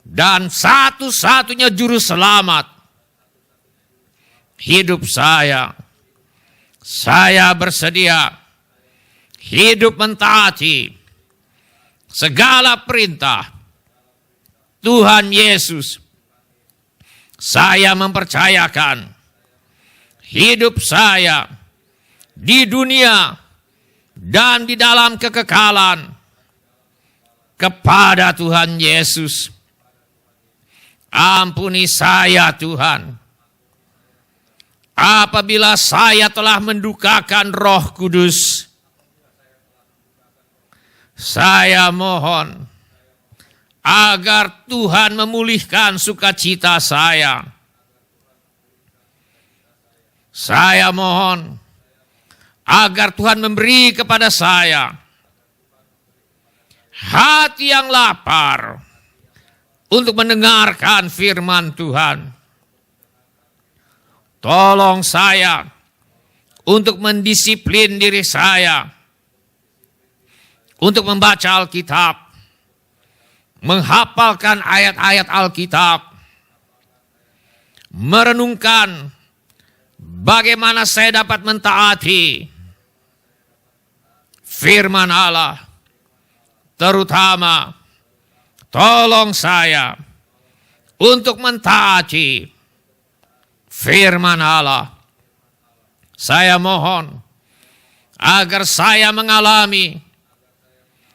dan satu-satunya juru selamat hidup saya. Saya bersedia hidup mentaati segala perintah Tuhan Yesus. Saya mempercayakan hidup saya di dunia dan di dalam kekekalan kepada Tuhan Yesus. Ampuni saya Tuhan, apabila saya telah mendukakan Roh Kudus. Saya mohon agar Tuhan memulihkan sukacita saya. Saya mohon agar Tuhan memberi kepada saya hati yang lapar untuk mendengarkan firman Tuhan. Tolong saya untuk mendisiplin diri saya untuk membaca Alkitab, menghafalkan ayat-ayat Alkitab, merenungkan bagaimana saya dapat mentaati firman Allah. Terutama tolong saya untuk mentaati firman Allah. Saya mohon agar saya mengalami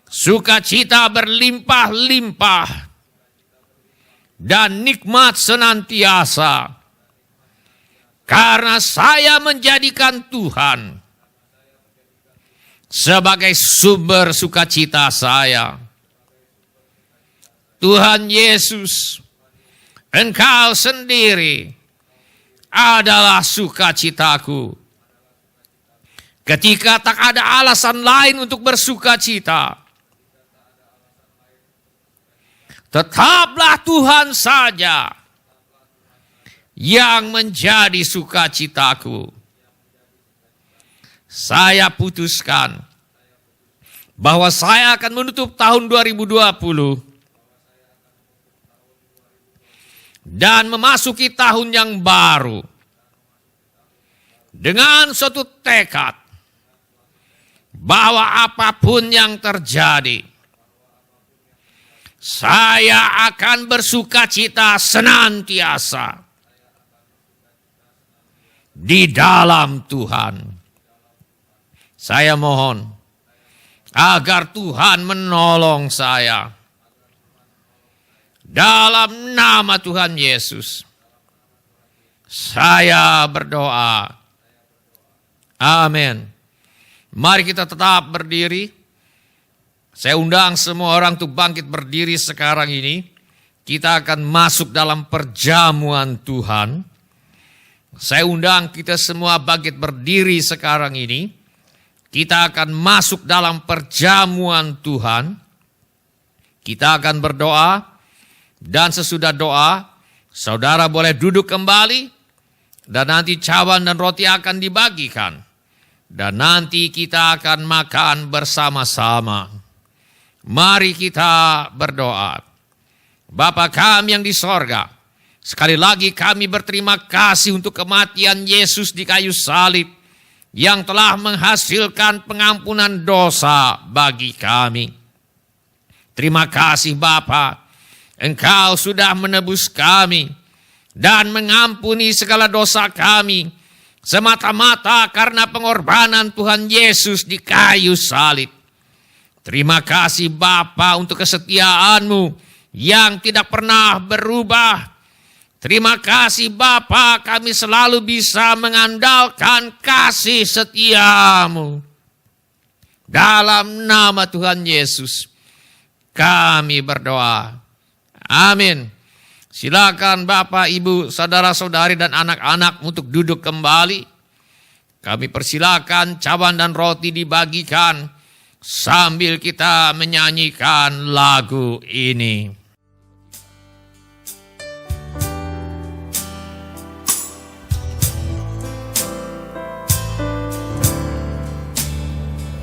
sukacita berlimpah-limpah dan nikmat senantiasa, karena saya menjadikan Tuhan sebagai sumber sukacita saya. Tuhan Yesus, Engkau sendiri adalah sukacitaku. Ketika tak ada alasan lain untuk bersukacita, tetaplah Tuhan saja yang menjadi sukacitaku. Saya putuskan bahwa saya akan menutup tahun 2020 dan memasuki tahun yang baru dengan suatu tekad bahwa apapun yang terjadi, saya akan bersukacita senantiasa di dalam Tuhan. Saya mohon agar Tuhan menolong saya. Dalam nama Tuhan Yesus, saya berdoa. Amin. Mari kita tetap berdiri. Saya undang semua orang untuk bangkit berdiri sekarang ini. Kita akan masuk dalam perjamuan Tuhan. Saya undang kita semua bangkit berdiri sekarang ini. Kita akan masuk dalam perjamuan Tuhan. Kita akan berdoa. Dan sesudah doa, saudara boleh duduk kembali. Dan nanti cawan dan roti akan dibagikan. Dan nanti kita akan makan bersama-sama. Mari kita berdoa. Bapa kami yang di sorga, sekali lagi kami berterima kasih untuk kematian Yesus di kayu salib yang telah menghasilkan pengampunan dosa bagi kami. Terima kasih Bapa, Engkau sudah menebus kami dan mengampuni segala dosa kami semata-mata karena pengorbanan Tuhan Yesus di kayu salib. Terima kasih Bapa untuk kesetiaan-Mu yang tidak pernah berubah. Terima kasih Bapa, kami selalu bisa mengandalkan kasih setia-Mu. Dalam nama Tuhan Yesus, kami berdoa. Amin. Silakan Bapak, Ibu, saudara-saudari dan anak-anak untuk duduk kembali. Kami persilakan cawan dan roti dibagikan sambil kita menyanyikan lagu ini.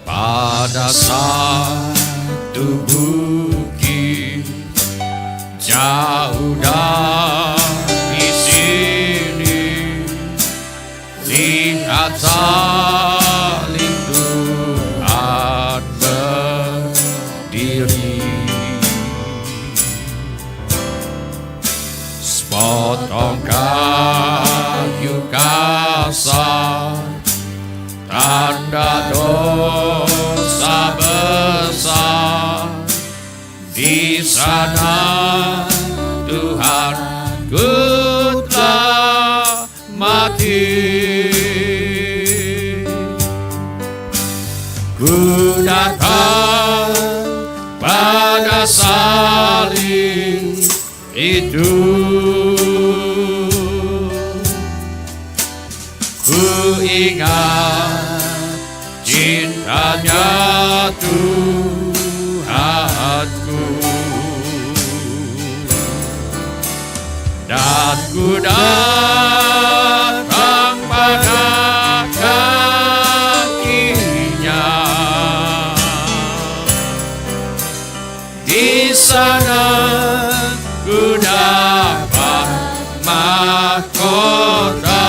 Pada satu bukit jauh dari sini, lihat salib Tuhan berdiri. Sepotong kayu kasar, tanda dosa besar. Di sana Tuhan ku telah mati. Ku datang salib itu. Ku ingat cintanya Tuhanku, dan ku datang pada kakinya. Di sana ku dapat mahkota.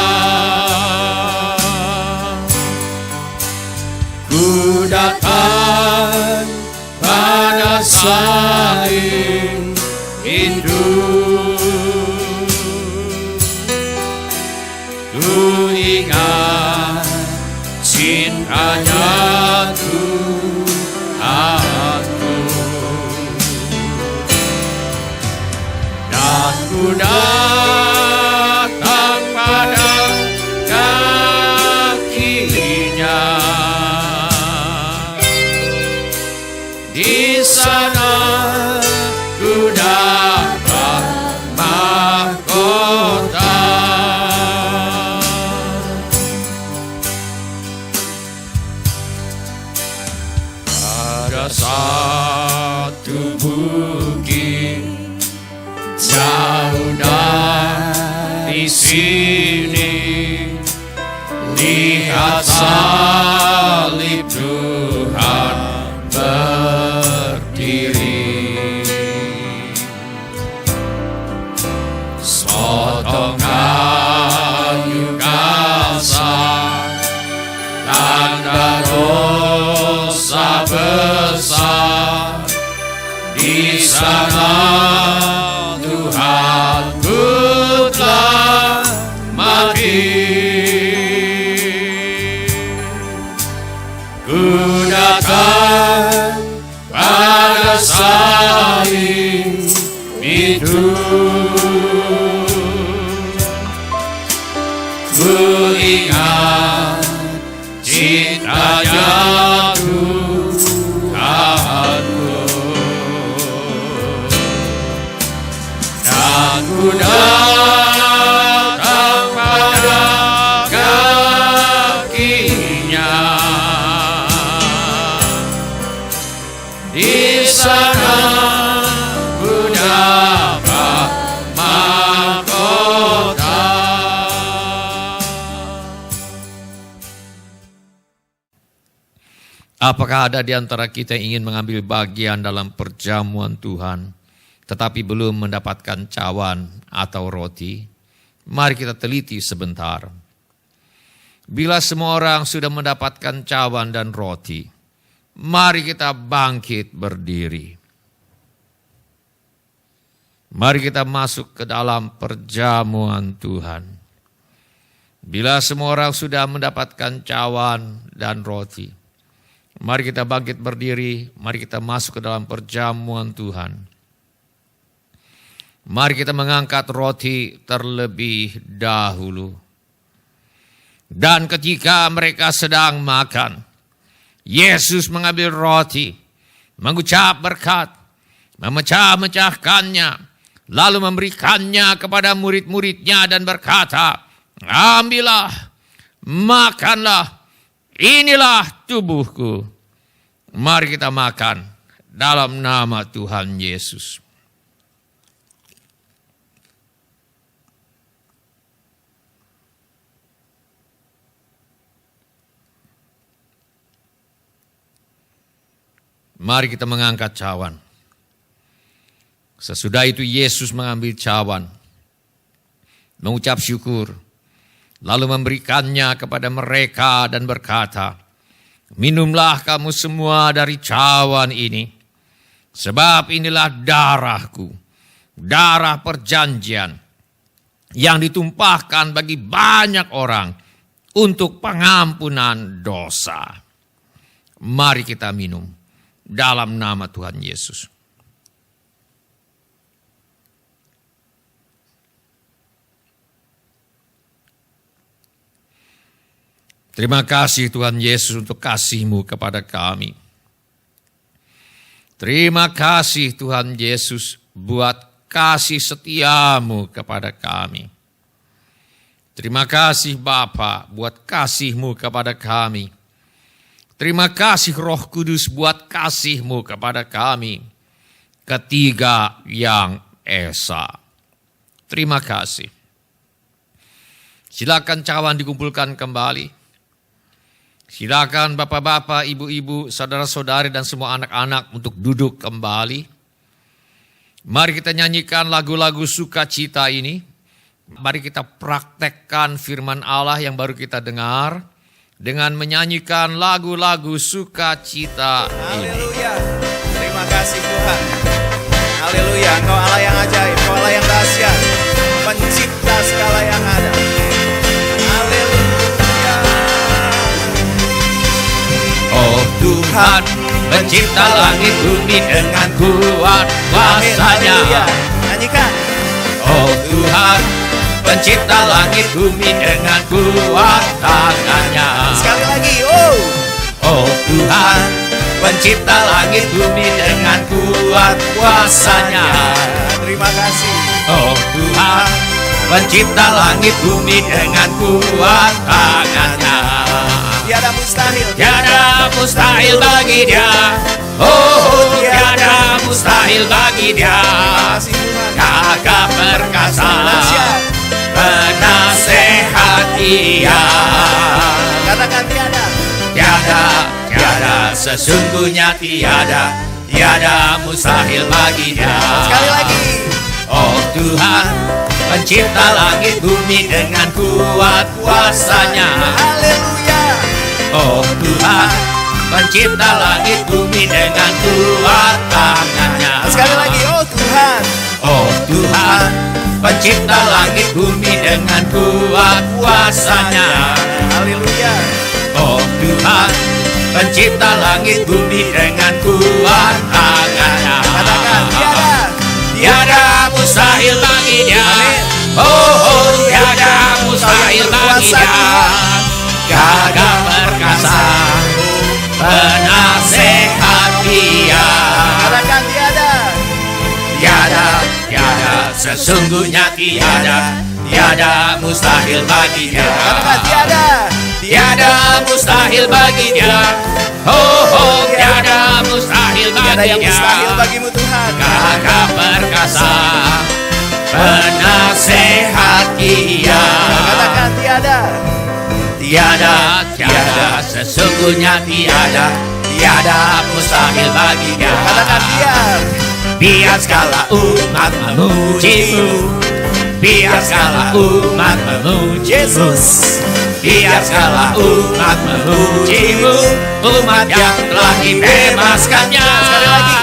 Ku datang pada salib itu. Ku ingat cintanya Tuhanku, dan ku datang pada kakinya. Di sana ku dapat mahkota. Ada satu bukit jauh dari sini, lihat salib Tuhan berdiri. Sepotong kayu kasar, tanda dosa besar. Di sana Tuhanku telah mati. Ku datang pada salib itu. Ku ingat cintanya Tuhanku, dan ku datang pada kakinya. Di sana ku dapat mahkota. Apakah ada di antara kita yang ingin mengambil bagian dalam perjamuan Tuhan, tetapi belum mendapatkan cawan atau roti? Mari kita teliti sebentar. Bila semua orang sudah mendapatkan cawan dan roti, mari kita bangkit berdiri. Mari kita masuk ke dalam perjamuan Tuhan. Bila semua orang sudah mendapatkan cawan dan roti, mari kita bangkit berdiri, mari kita masuk ke dalam perjamuan Tuhan. Mari kita mengangkat roti terlebih dahulu. Dan ketika mereka sedang makan, Yesus mengambil roti, mengucap berkat, memecah-mecahkannya, lalu memberikannya kepada murid-muridnya dan berkata, ambillah, makanlah, inilah tubuhku. Mari kita makan dalam nama Tuhan Yesus. Mari kita mengangkat cawan. Sesudah itu Yesus mengambil cawan, mengucap syukur, lalu memberikannya kepada mereka dan berkata, minumlah kamu semua dari cawan ini, sebab inilah darahku, darah perjanjian, yang ditumpahkan bagi banyak orang untuk pengampunan dosa. Mari kita minum dalam nama Tuhan Yesus. Terima kasih Tuhan Yesus untuk kasih-Mu kepada kami. Terima kasih Tuhan Yesus buat kasih setiamu kepada kami. Terima kasih Bapa buat kasih-Mu kepada kami. Terima kasih Roh Kudus buat kasih-Mu kepada kami. Ketiga yang esa. Terima kasih. Silakan cawan dikumpulkan kembali. Silakan bapak-bapak, ibu-ibu, saudara-saudari dan semua anak-anak untuk duduk kembali. Mari kita nyanyikan lagu-lagu sukacita ini. Mari kita praktekkan firman Allah yang baru kita dengar dengan menyanyikan lagu-lagu sukacita ini. Haleluya. Terima kasih Tuhan. Haleluya. Engkau Allah yang ajaib, Engkau Allah yang dahsyat, pencipta segala yang ada. Haleluya. Oh Tuhan, pencipta langit bumi dengan kuat kuasa-Nya. Haleluya. Nyanyikan. Oh Tuhan, pencipta langit bumi dengan kuat tangan-Nya. Sekali lagi. Oh Tuhan, pencipta langit bumi dengan kuat kuasa-Nya. Terima kasih. Oh Tuhan, pencipta langit bumi dengan kuat tangan-Nya. Tiada mustahil. Tiada mustahil bagi Dia. Oh, tiada mustahil bagi Dia. Terima kasih Tuhan. Gagah perkasa, penasehat Dia. Katakan tiada. Tiada, sesungguhnya tiada mustahil bagi Dia. Sekali lagi. Oh Tuhan, pencipta langit bumi dengan kuat kuasa-Nya. Haleluya. Oh Tuhan, pencipta langit bumi dengan kuat tangan-Nya. Sekali lagi. Oh Tuhan. Oh Tuhan, pencipta langit bumi dengan kuat kuasa-Nya. Haleluya. Oh Tuhan, pencipta langit bumi dengan kuat tangan-Nya. Katakan tiada. Tiada mustahil bagi Dia. Oh, tiada mustahil bagi Dia. Gagah perkasa, penasehat Dia. Katakan tiada. Tiada, sesungguhnya tiada mustahil bagi Dia. Katakan tiada. Tiada mustahil bagi Dia. Oh, tiada mustahil Tiada bagi yang Dia. mustahil bagimu Tuhan. Gagah perkasa, penasehat Dia. Katakan tiada. Tiada, sesungguhnya tiada mustahil bagi Dia. Katakan biar. Biar segala umat memuji-Mu. Biar segala umat memuji-Mu. Yesus. Biar segala umat memuji-Mu, umat yang telah dibebaskannya. Sekali lagi.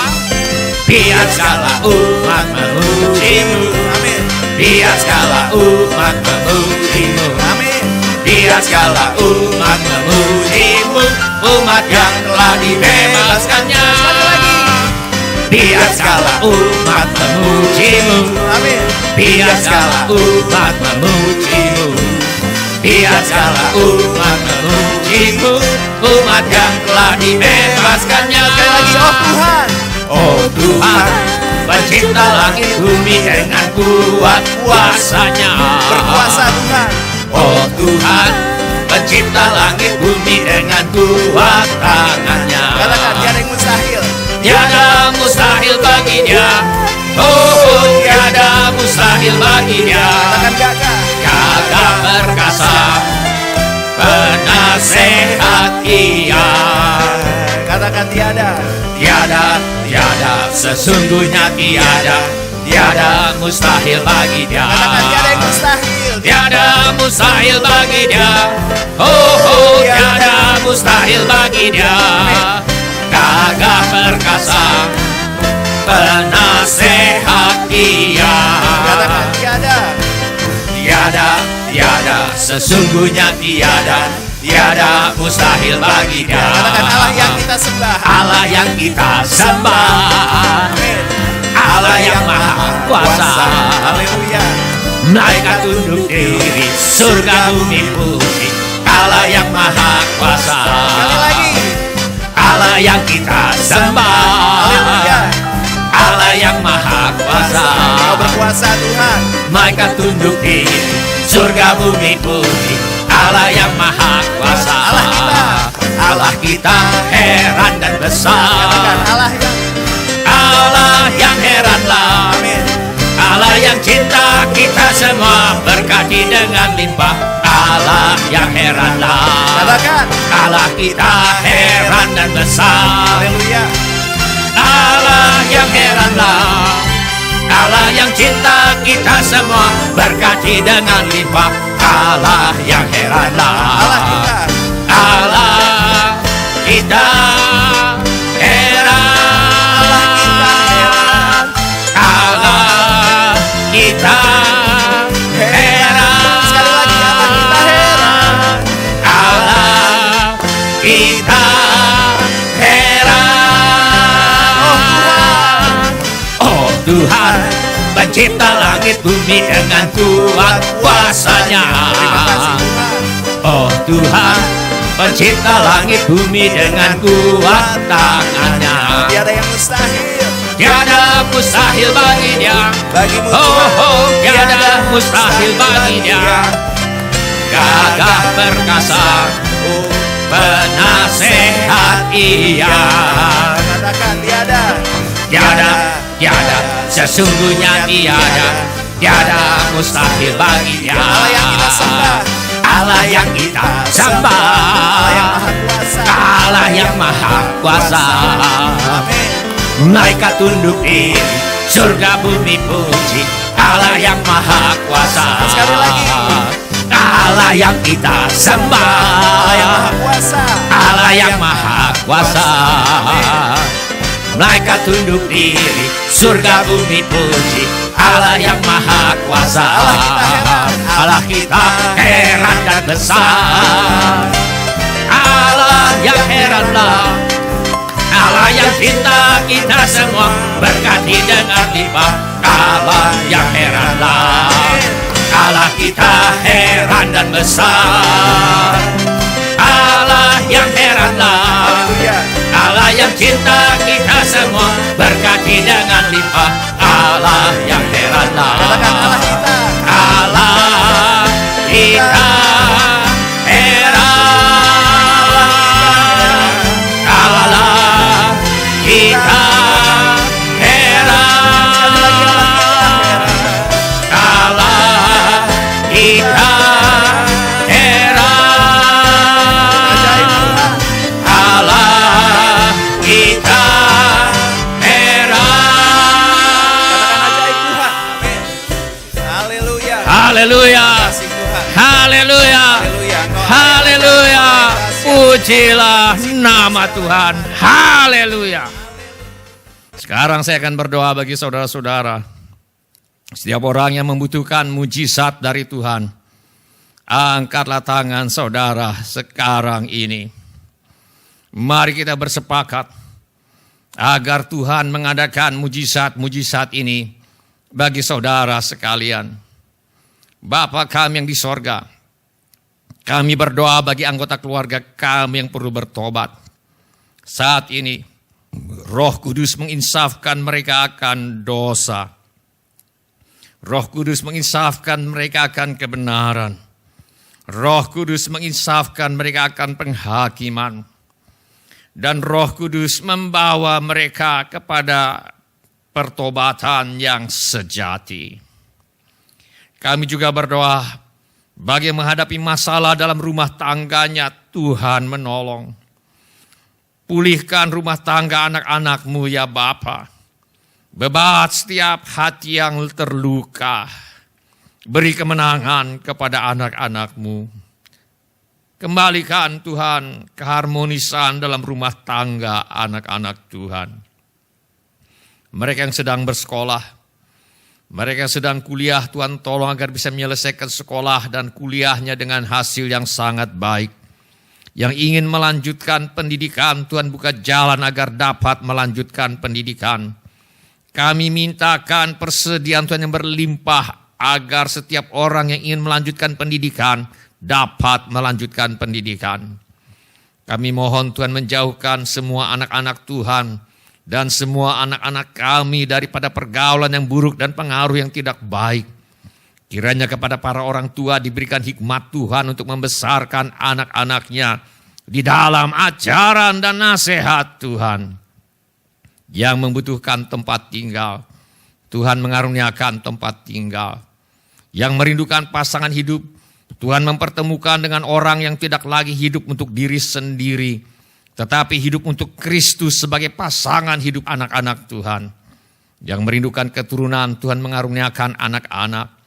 Biar segala umat memuji-Mu. Amin. Biar segala umat memuji-Mu. Amin. Biar segala umat memuji-Mu, umat yang telah dibebaskannya. Sekali lagi. Biar segala umat memuji-Mu. Amin. Biar segala umat memuji-Mu. Biar segala umat memuji-Mu, umat yang telah dibebaskannya. Sekali lagi. Oh Tuhan. Oh Tuhan, pencipta langit bumi dengan kuat kuasa-Nya. Berkuasa Tuhan. Oh Tuhan, pencipta langit bumi dengan kuat tangan-Nya. Katakan tiada yang mustahil. Tiada mustahil bagi Dia. Oh, tiada mustahil bagi Dia. Katakan gagah. Gagah perkasa, penasehat Dia. Katakan tiada. Tiada, sesungguhnya tiada mustahil bagi Dia. Katakan tiada yang mustahil. Tiada mustahil bagi Dia. Oh, tiada mustahil bagi Dia. Gagah perkasa, penasehat Dia. Katakan tiada. Tiada, sesungguhnya tiada mustahil bagi Dia. Katakan Allah yang kita sembah. Allah yang kita sembah. Amin. Allah yang maha kuasa. Haleluya. Mereka tunduk diri, surga bumi puji. Allah yang maha kuasa. Sekali lagi. Allah yang kita sembah, Haleluya. Allah yang maha kuasa. Kau berkuasa Tuhan. Mereka tunduk di surga bumi puji Allah yang maha kuasa. Allah kita heran dan besar. Katakan Allah yang heranlah. amin. Allah yang cinta kita semua berkati dengan limpah. Allah yang heranlah. Katakan Allah kita heran dan besar. haleluya. Allah yang heranlah. Allah yang cinta kita semua berkati dengan limpah. Allah yang heranlah. Allah kita. Allah kita heran. Allah kita heran. Sekali lagi, Allah kita heran. Allah kita heran. Oh Tuhan, pencipta langit bumi dengan kuat kuasanya. Terima kasih Tuhan. Oh Tuhan, pencipta langit bumi dengan kuat tangannya. Tiada yang mustahil Tiada mustahil bagi Dia. bagimu Oh, Tuhan. oh, tiada mustahil bagi Dia. Gagah perkasa, Oh, penasehat Ia. katakan tiada. Tiada, sesungguhnya tiada mustahil bagi Dia. Allah yang kita sembah. Allah yang kita sembah. Allah yang maha kuasa. Allah yang maha kuasa. Amin. Mereka tunduk diri, surga bumi puji Allah yang maha kuasa. Sekali lagi. Allah yang kita sembah. Allah yang maha kuasa. Allah yang maha kuasa. Mereka tunduk diri, surga bumi puji Allah yang maha kuasa. Allah kita heran dan besar. Allah yang heranlah. Allah yang cinta kita semua berkati dengan limpah. Allah yang heranlah. Allah kita heran dan besar. Allah yang heranlah. Haleluya. Allah yang cinta kita semua berkati dengan limpah. Allah yang heranlah. Katakan Allah kita. Allah kita heran. Allah kita heran. Allah kita heran. Allah kita Katakan ajaib heran. Tuhan. Amin. Haleluya. Haleluya. Kasih Tuhan. Haleluya. Haleluya. Engkau Haleluya. Allah yang Pujilah nama Tuhan. Haleluya. Sekarang saya akan berdoa bagi saudara-saudara. Setiap orang yang membutuhkan mujizat dari Tuhan, angkatlah tangan saudara sekarang ini. Mari kita bersepakat agar Tuhan mengadakan mujizat-mujizat ini bagi saudara sekalian. Bapa kami yang di sorga, kami berdoa bagi anggota keluarga kami yang perlu bertobat. Saat ini, Roh Kudus menginsafkan mereka akan dosa. Roh Kudus menginsafkan mereka akan kebenaran. Roh Kudus menginsafkan mereka akan penghakiman. Dan Roh Kudus membawa mereka kepada pertobatan yang sejati. Kami juga berdoa bagi menghadapi masalah dalam rumah tangganya, Tuhan menolong. Pulihkan rumah tangga anak-anak-Mu ya Bapa. Bebat setiap hati yang terluka. Beri kemenangan kepada anak-anak-Mu. Kembalikan Tuhan keharmonisan dalam rumah tangga anak-anak Tuhan. Mereka yang sedang bersekolah, mereka yang sedang kuliah, Tuhan tolong agar bisa menyelesaikan sekolah dan kuliahnya dengan hasil yang sangat baik. Yang ingin melanjutkan pendidikan, Tuhan buka jalan agar dapat melanjutkan pendidikan. Kami mintakan persediaan Tuhan yang berlimpah agar setiap orang yang ingin melanjutkan pendidikan dapat melanjutkan pendidikan. Kami mohon Tuhan menjauhkan semua anak-anak Tuhan dan semua anak-anak kami daripada pergaulan yang buruk dan pengaruh yang tidak baik. Kiranya kepada para orang tua diberikan hikmat Tuhan untuk membesarkan anak-anaknya di dalam ajaran dan nasihat Tuhan. Yang membutuhkan tempat tinggal, Tuhan mengaruniakan tempat tinggal. Yang merindukan pasangan hidup, Tuhan mempertemukan dengan orang yang tidak lagi hidup untuk diri sendiri, tetapi hidup untuk Kristus sebagai pasangan hidup anak-anak Tuhan. Yang merindukan keturunan, Tuhan mengaruniakan anak-anak.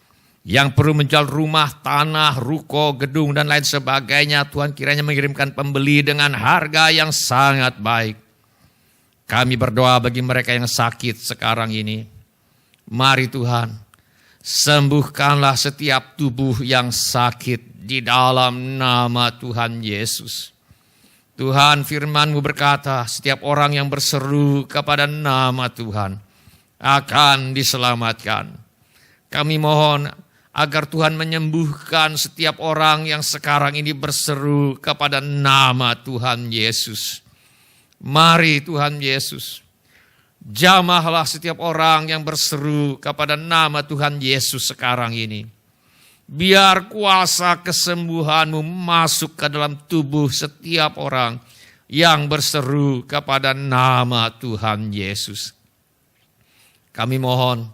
Yang perlu menjual rumah, tanah, ruko, gedung, dan lain sebagainya, Tuhan kiranya mengirimkan pembeli dengan harga yang sangat baik. Kami berdoa bagi mereka yang sakit sekarang ini. Mari Tuhan, sembuhkanlah setiap tubuh yang sakit di dalam nama Tuhan Yesus. Tuhan, firman-Mu berkata, setiap orang yang berseru kepada nama Tuhan akan diselamatkan. Kami mohon agar Tuhan menyembuhkan setiap orang yang sekarang ini berseru kepada nama Tuhan Yesus. Mari Tuhan Yesus, jamahlah setiap orang yang berseru kepada nama Tuhan Yesus sekarang ini. Biar kuasa kesembuhan-Mu masuk ke dalam tubuh setiap orang yang berseru kepada nama Tuhan Yesus. Kami mohon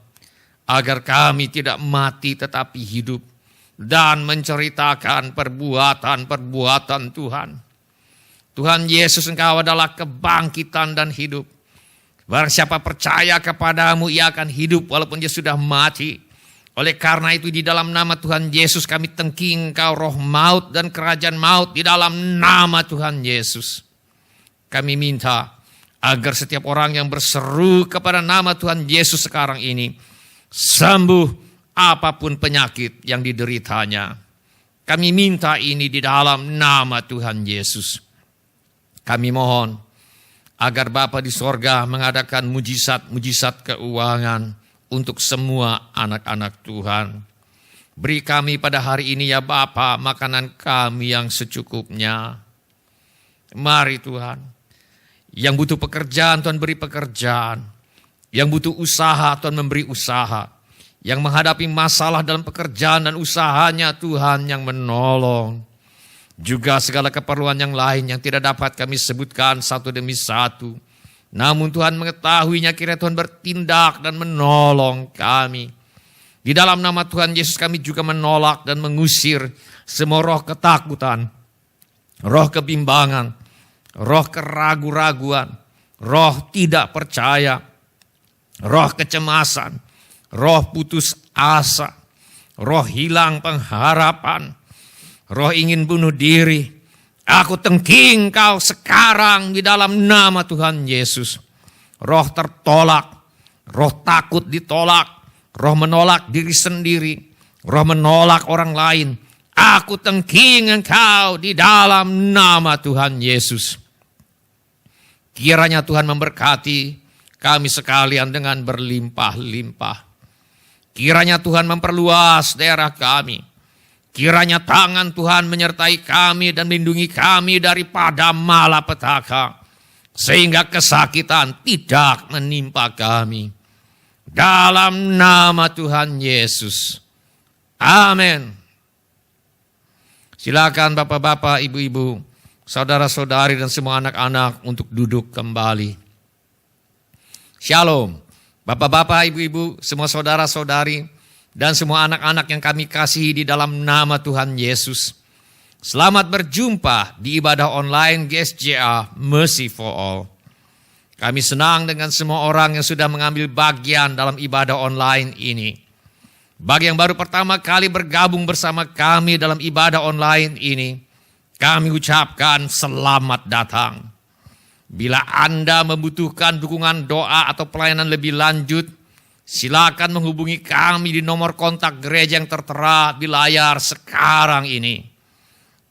agar kami tidak mati tetapi hidup dan menceritakan perbuatan-perbuatan Tuhan. Tuhan Yesus, Engkau adalah kebangkitan dan hidup. Barang siapa percaya kepadamu, ia akan hidup walaupun dia sudah mati. Oleh karena itu di dalam nama Tuhan Yesus kami tengking Engkau roh maut dan kerajaan maut di dalam nama Tuhan Yesus. Kami minta agar setiap orang yang berseru kepada nama Tuhan Yesus sekarang ini sembuh apapun penyakit yang dideritanya. Kami minta ini di dalam nama Tuhan Yesus. Kami mohon agar Bapa di sorga mengadakan mujizat-mujizat keuangan untuk semua anak-anak Tuhan. Beri kami pada hari ini ya Bapa makanan kami yang secukupnya. Mari Tuhan, yang butuh pekerjaan Tuhan beri pekerjaan. Yang butuh usaha, Tuhan memberi usaha. Yang menghadapi masalah dalam pekerjaan dan usahanya, Tuhan yang menolong. Juga segala keperluan yang lain yang tidak dapat kami sebutkan satu demi satu. Namun Tuhan mengetahuinya, kiranya Tuhan bertindak dan menolong kami. Di dalam nama Tuhan Yesus kami juga menolak dan mengusir semua roh ketakutan, roh kebimbangan, roh keraguan-raguan, roh tidak percaya, roh kecemasan, roh putus asa, roh hilang pengharapan, roh ingin bunuh diri. Aku tengking kau sekarang di dalam nama Tuhan Yesus. Roh tertolak, roh takut ditolak, roh menolak diri sendiri, roh menolak orang lain. Aku tengking engkau di dalam nama Tuhan Yesus. Kiranya Tuhan memberkati kami sekalian dengan berlimpah-limpah. Kiranya Tuhan memperluas daerah kami. Kiranya tangan Tuhan menyertai kami dan melindungi kami daripada malapetaka. Sehingga kesakitan tidak menimpa kami. Dalam nama Tuhan Yesus. Amin. Silakan bapak-bapak, ibu-ibu, saudara-saudari dan semua anak-anak untuk duduk kembali. Shalom, bapak-bapak, ibu-ibu, semua saudara-saudari, dan semua anak-anak yang kami kasihi di dalam nama Tuhan Yesus. Selamat berjumpa di ibadah online GSJA Mercy for All. Kami senang dengan semua orang yang sudah mengambil bagian dalam ibadah online ini. Bagi yang baru pertama kali bergabung bersama kami dalam ibadah online ini, kami ucapkan selamat datang. Bila Anda membutuhkan dukungan doa atau pelayanan lebih lanjut, silakan menghubungi kami di nomor kontak gereja yang tertera di layar sekarang ini.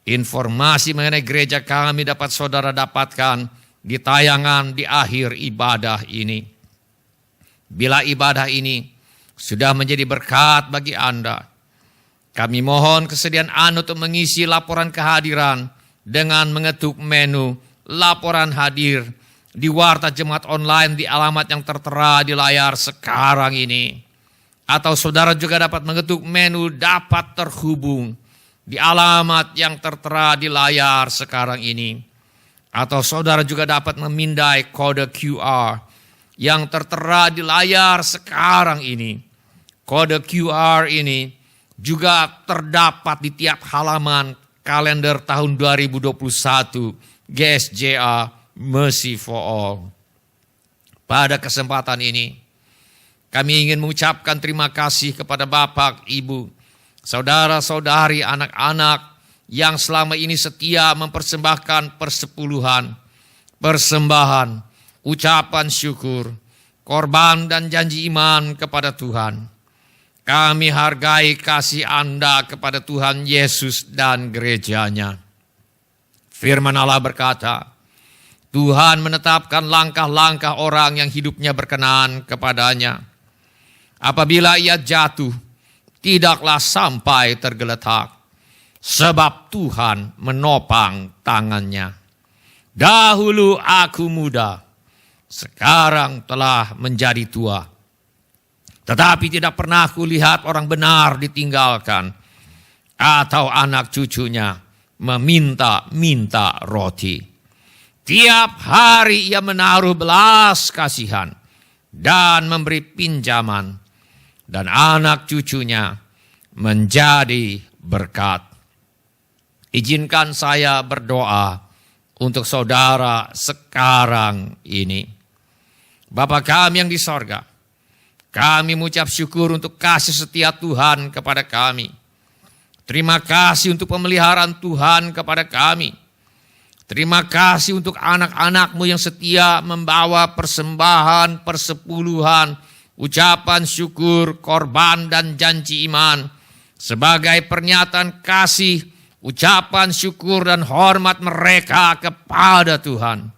Informasi mengenai gereja kami dapat saudara dapatkan di tayangan di akhir ibadah ini. Bila ibadah ini sudah menjadi berkat bagi Anda, kami mohon kesediaan Anda untuk mengisi laporan kehadiran dengan mengetuk menu laporan hadir di Warta Jemaat Online di alamat yang tertera di layar sekarang ini. Atau saudara juga dapat mengetuk menu dapat terhubung di alamat yang tertera di layar sekarang ini. Atau saudara juga dapat memindai kode QR yang tertera di layar sekarang ini. Kode QR ini juga terdapat di tiap halaman kalender tahun 2021 GSJA Mercy for All. Pada kesempatan ini, kami ingin mengucapkan terima kasih kepada Bapak, Ibu, saudara-saudari, anak-anak yang selama ini setia mempersembahkan persepuluhan, persembahan, ucapan syukur, korban dan janji iman kepada Tuhan. Kami hargai kasih Anda kepada Tuhan Yesus dan gerejanya. Firman Allah berkata, Tuhan menetapkan langkah-langkah orang yang hidupnya berkenan kepadanya. Apabila ia jatuh, tidaklah sampai tergeletak, sebab Tuhan menopang tangannya. Dahulu aku muda, sekarang telah menjadi tua. Tetapi tidak pernah kulihat orang benar ditinggalkan, atau anak cucunya meminta-minta roti. Tiap hari ia menaruh belas kasihan dan memberi pinjaman, dan anak cucunya menjadi berkat. Izinkan saya berdoa untuk saudara sekarang ini. Bapa kami yang di sorga, kami mengucap syukur untuk kasih setia Tuhan kepada kami. Terima kasih untuk pemeliharaan Tuhan kepada kami. Terima kasih untuk anak-anak-Mu yang setia membawa persembahan, persepuluhan, ucapan syukur, korban dan janji iman sebagai pernyataan kasih, ucapan syukur dan hormat mereka kepada Tuhan.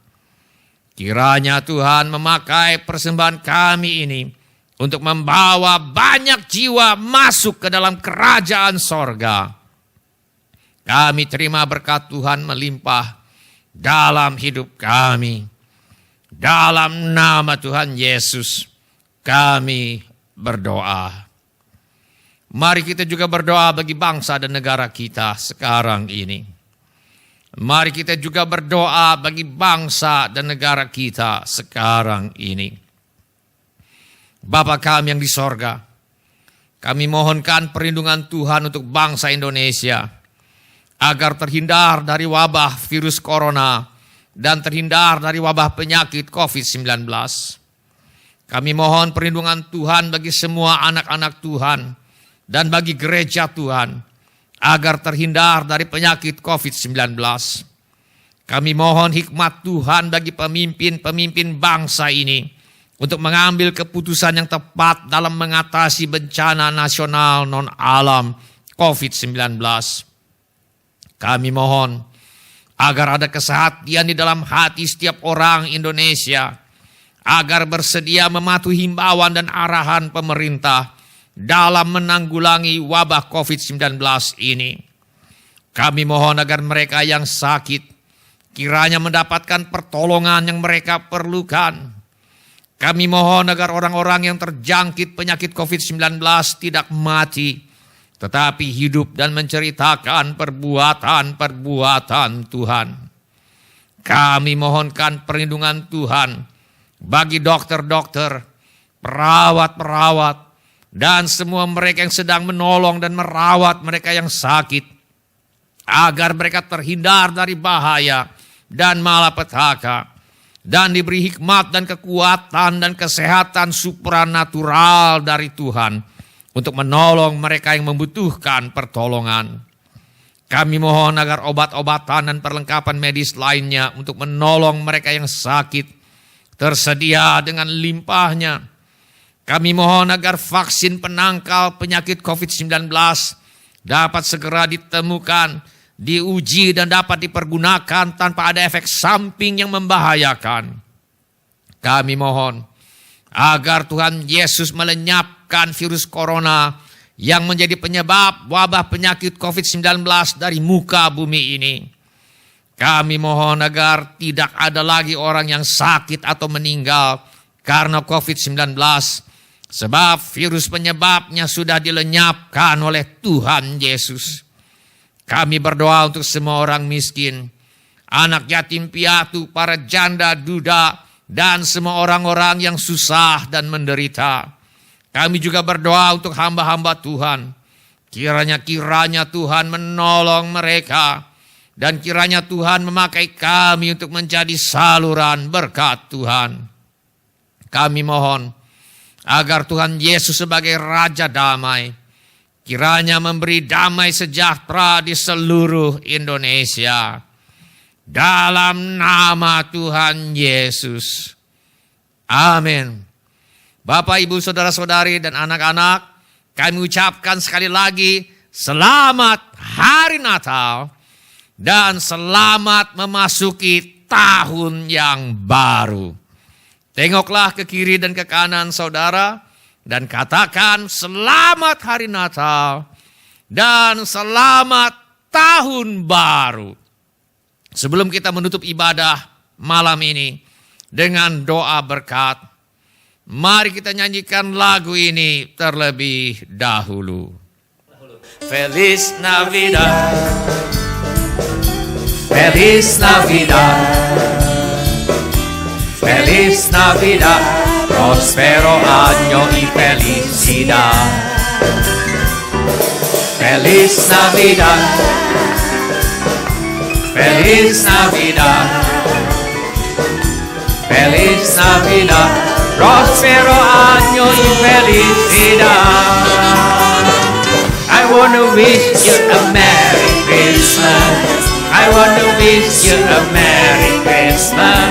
Kiranya Tuhan memakai persembahan kami ini untuk membawa banyak jiwa masuk ke dalam kerajaan sorga. Kami terima berkat Tuhan melimpah dalam hidup kami. Dalam nama Tuhan Yesus kami berdoa. Mari kita juga berdoa bagi bangsa dan negara kita sekarang ini. Mari kita juga berdoa bagi bangsa dan negara kita sekarang ini. Bapa kami yang di sorga, kami mohonkan perlindungan Tuhan untuk bangsa Indonesia, agar terhindar dari wabah virus corona dan terhindar dari wabah penyakit COVID-19. Kami mohon perlindungan Tuhan bagi semua anak-anak Tuhan dan bagi gereja Tuhan, agar terhindar dari penyakit COVID-19. Kami mohon hikmat Tuhan bagi pemimpin-pemimpin bangsa ini, untuk mengambil keputusan yang tepat dalam mengatasi bencana nasional non-alam COVID-19. Kami mohon agar ada kesehatian di dalam hati setiap orang Indonesia, agar bersedia mematuhi himbauan dan arahan pemerintah dalam menanggulangi wabah COVID-19 ini. Kami mohon agar mereka yang sakit kiranya mendapatkan pertolongan yang mereka perlukan. Kami mohon agar orang-orang yang terjangkit penyakit COVID-19 tidak mati, tetapi hidup dan menceritakan perbuatan-perbuatan Tuhan. Kami mohonkan perlindungan Tuhan bagi dokter-dokter, perawat-perawat, dan semua mereka yang sedang menolong dan merawat mereka yang sakit, agar mereka terhindar dari bahaya dan malapetaka, dan diberi hikmat dan kekuatan dan kesehatan supranatural dari Tuhan untuk menolong mereka yang membutuhkan pertolongan. Kami mohon agar obat-obatan dan perlengkapan medis lainnya untuk menolong mereka yang sakit tersedia dengan limpahnya. Kami mohon agar vaksin penangkal penyakit COVID-19 dapat segera ditemukan, diuji dan dapat dipergunakan tanpa ada efek samping yang membahayakan. Kami mohon agar Tuhan Yesus melenyapkan virus corona yang menjadi penyebab wabah penyakit COVID-19 dari muka bumi ini. Kami mohon agar tidak ada lagi orang yang sakit atau meninggal karena COVID-19. Sebab virus penyebabnya sudah dilenyapkan oleh Tuhan Yesus. Kami berdoa untuk semua orang miskin, anak yatim piatu, para janda duda, dan semua orang-orang yang susah dan menderita. Kami juga berdoa untuk hamba-hamba Tuhan. Kiranya Tuhan menolong mereka. Dan kiranya Tuhan memakai kami untuk menjadi saluran berkat Tuhan. Kami mohon agar Tuhan Yesus sebagai Raja Damai, kiranya memberi damai sejahtera di seluruh Indonesia. Dalam nama Tuhan Yesus. Amin. Bapak, Ibu, Saudara-saudari, dan anak-anak, kami ucapkan sekali lagi selamat Hari Natal. Dan selamat memasuki tahun yang baru. Tengoklah ke kiri dan ke kanan saudara. Dan katakan selamat Hari Natal. Dan selamat tahun baru. Sebelum kita menutup ibadah malam ini dengan doa berkat, mari kita nyanyikan lagu ini terlebih dahulu. Feliz Navidad. Feliz Navidad, Feliz Navidad, prospero año y felicidad. Feliz Navidad, Feliz Navidad, Feliz Navidad, prospero año y felicidad. I want to wish you a Merry Christmas. I want to wish you a Merry Christmas.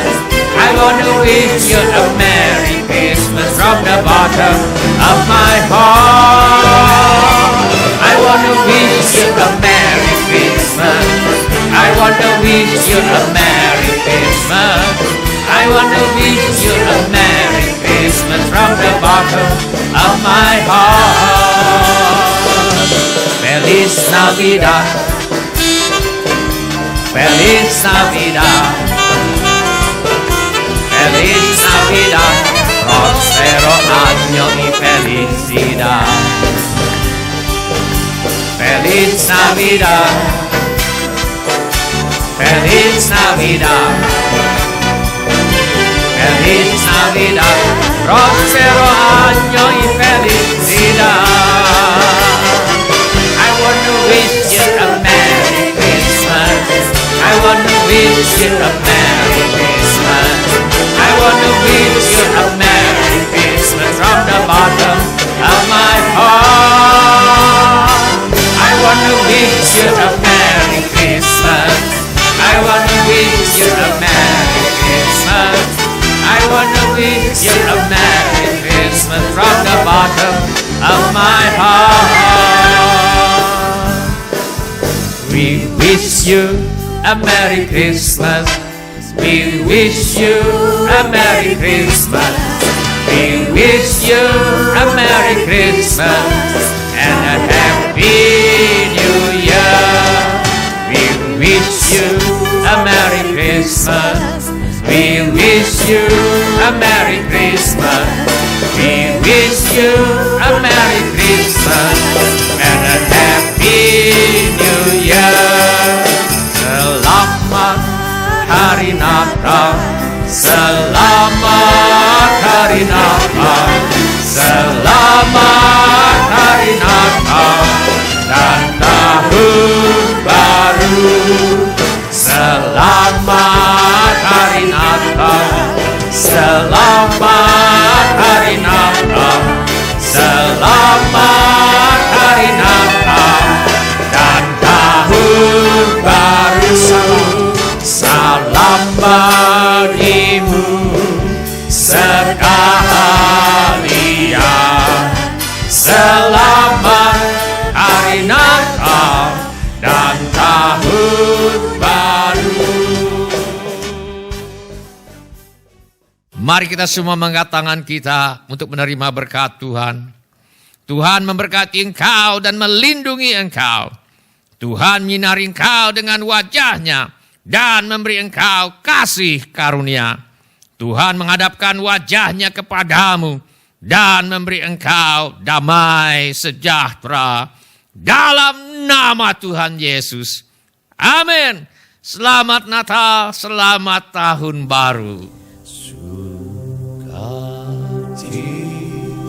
I want to wish you a Merry Christmas from the bottom of my heart. I want to wish you a Merry Christmas. I want to wish you a Merry Christmas. I want to wish you a Merry Christmas from the bottom of my heart. Feliz Navidad. Feliz Navidad, Feliz Navidad, prospero año y felicidad. Feliz Navidad, Feliz Navidad, Feliz Navidad, prospero año y felicidad. I want to wish you a Merry Christmas. I want to wish you a Merry Christmas. I want to wish you a Merry Christmas from the bottom of my heart. I want to wish you a Merry Christmas. I want to wish you a Merry Christmas. I want to wish you a Merry Christmas from the bottom of my heart. We wish you a Merry Christmas. We wish you a Merry Christmas. We wish you a Merry Christmas and a Happy New Year. We wish you a Merry Christmas. We wish you a Merry Christmas. We wish you a Merry Christmas and a Happy New Year. Selamat Hari Natal, selamat Hari Natal, selamat Hari Natal dan Tahun Baru. Selamat Hari Natal, selamat Hari Natal, selamat Hari Natal dan Tahun Baru. Salam bagimu sekalian. Selamat Hari Natal dan Tahun Baru. Mari kita semua mengangkat tangan kita untuk menerima berkat Tuhan. Tuhan memberkati engkau dan melindungi engkau. Tuhan menyinari engkau dengan wajah-Nya dan memberi engkau kasih karunia. Tuhan menghadapkan wajahnya kepadamu dan memberi engkau damai sejahtera dalam nama Tuhan Yesus. Amin. Selamat Natal, selamat Tahun Baru.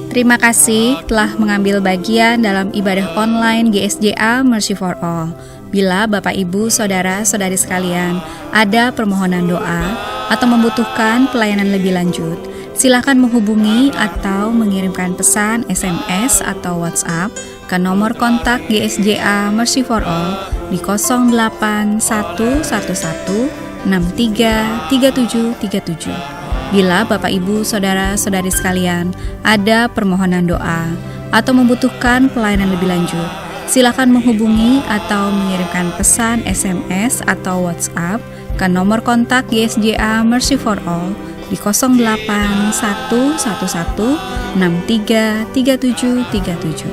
Terima kasih telah mengambil bagian dalam ibadah online GSJA Mercy for All. Bila Bapak Ibu Saudara-saudari sekalian ada permohonan doa atau membutuhkan pelayanan lebih lanjut, silakan menghubungi atau mengirimkan pesan SMS atau WhatsApp ke nomor kontak GSJA Mercy for All di 08111633737. Bila Bapak Ibu Saudara-saudari sekalian ada permohonan doa atau membutuhkan pelayanan lebih lanjut, silakan menghubungi atau mengirimkan pesan SMS atau WhatsApp ke nomor kontak GSJA Mercy for All di 08111633737.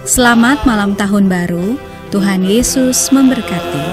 Selamat malam tahun baru, Tuhan Yesus memberkati.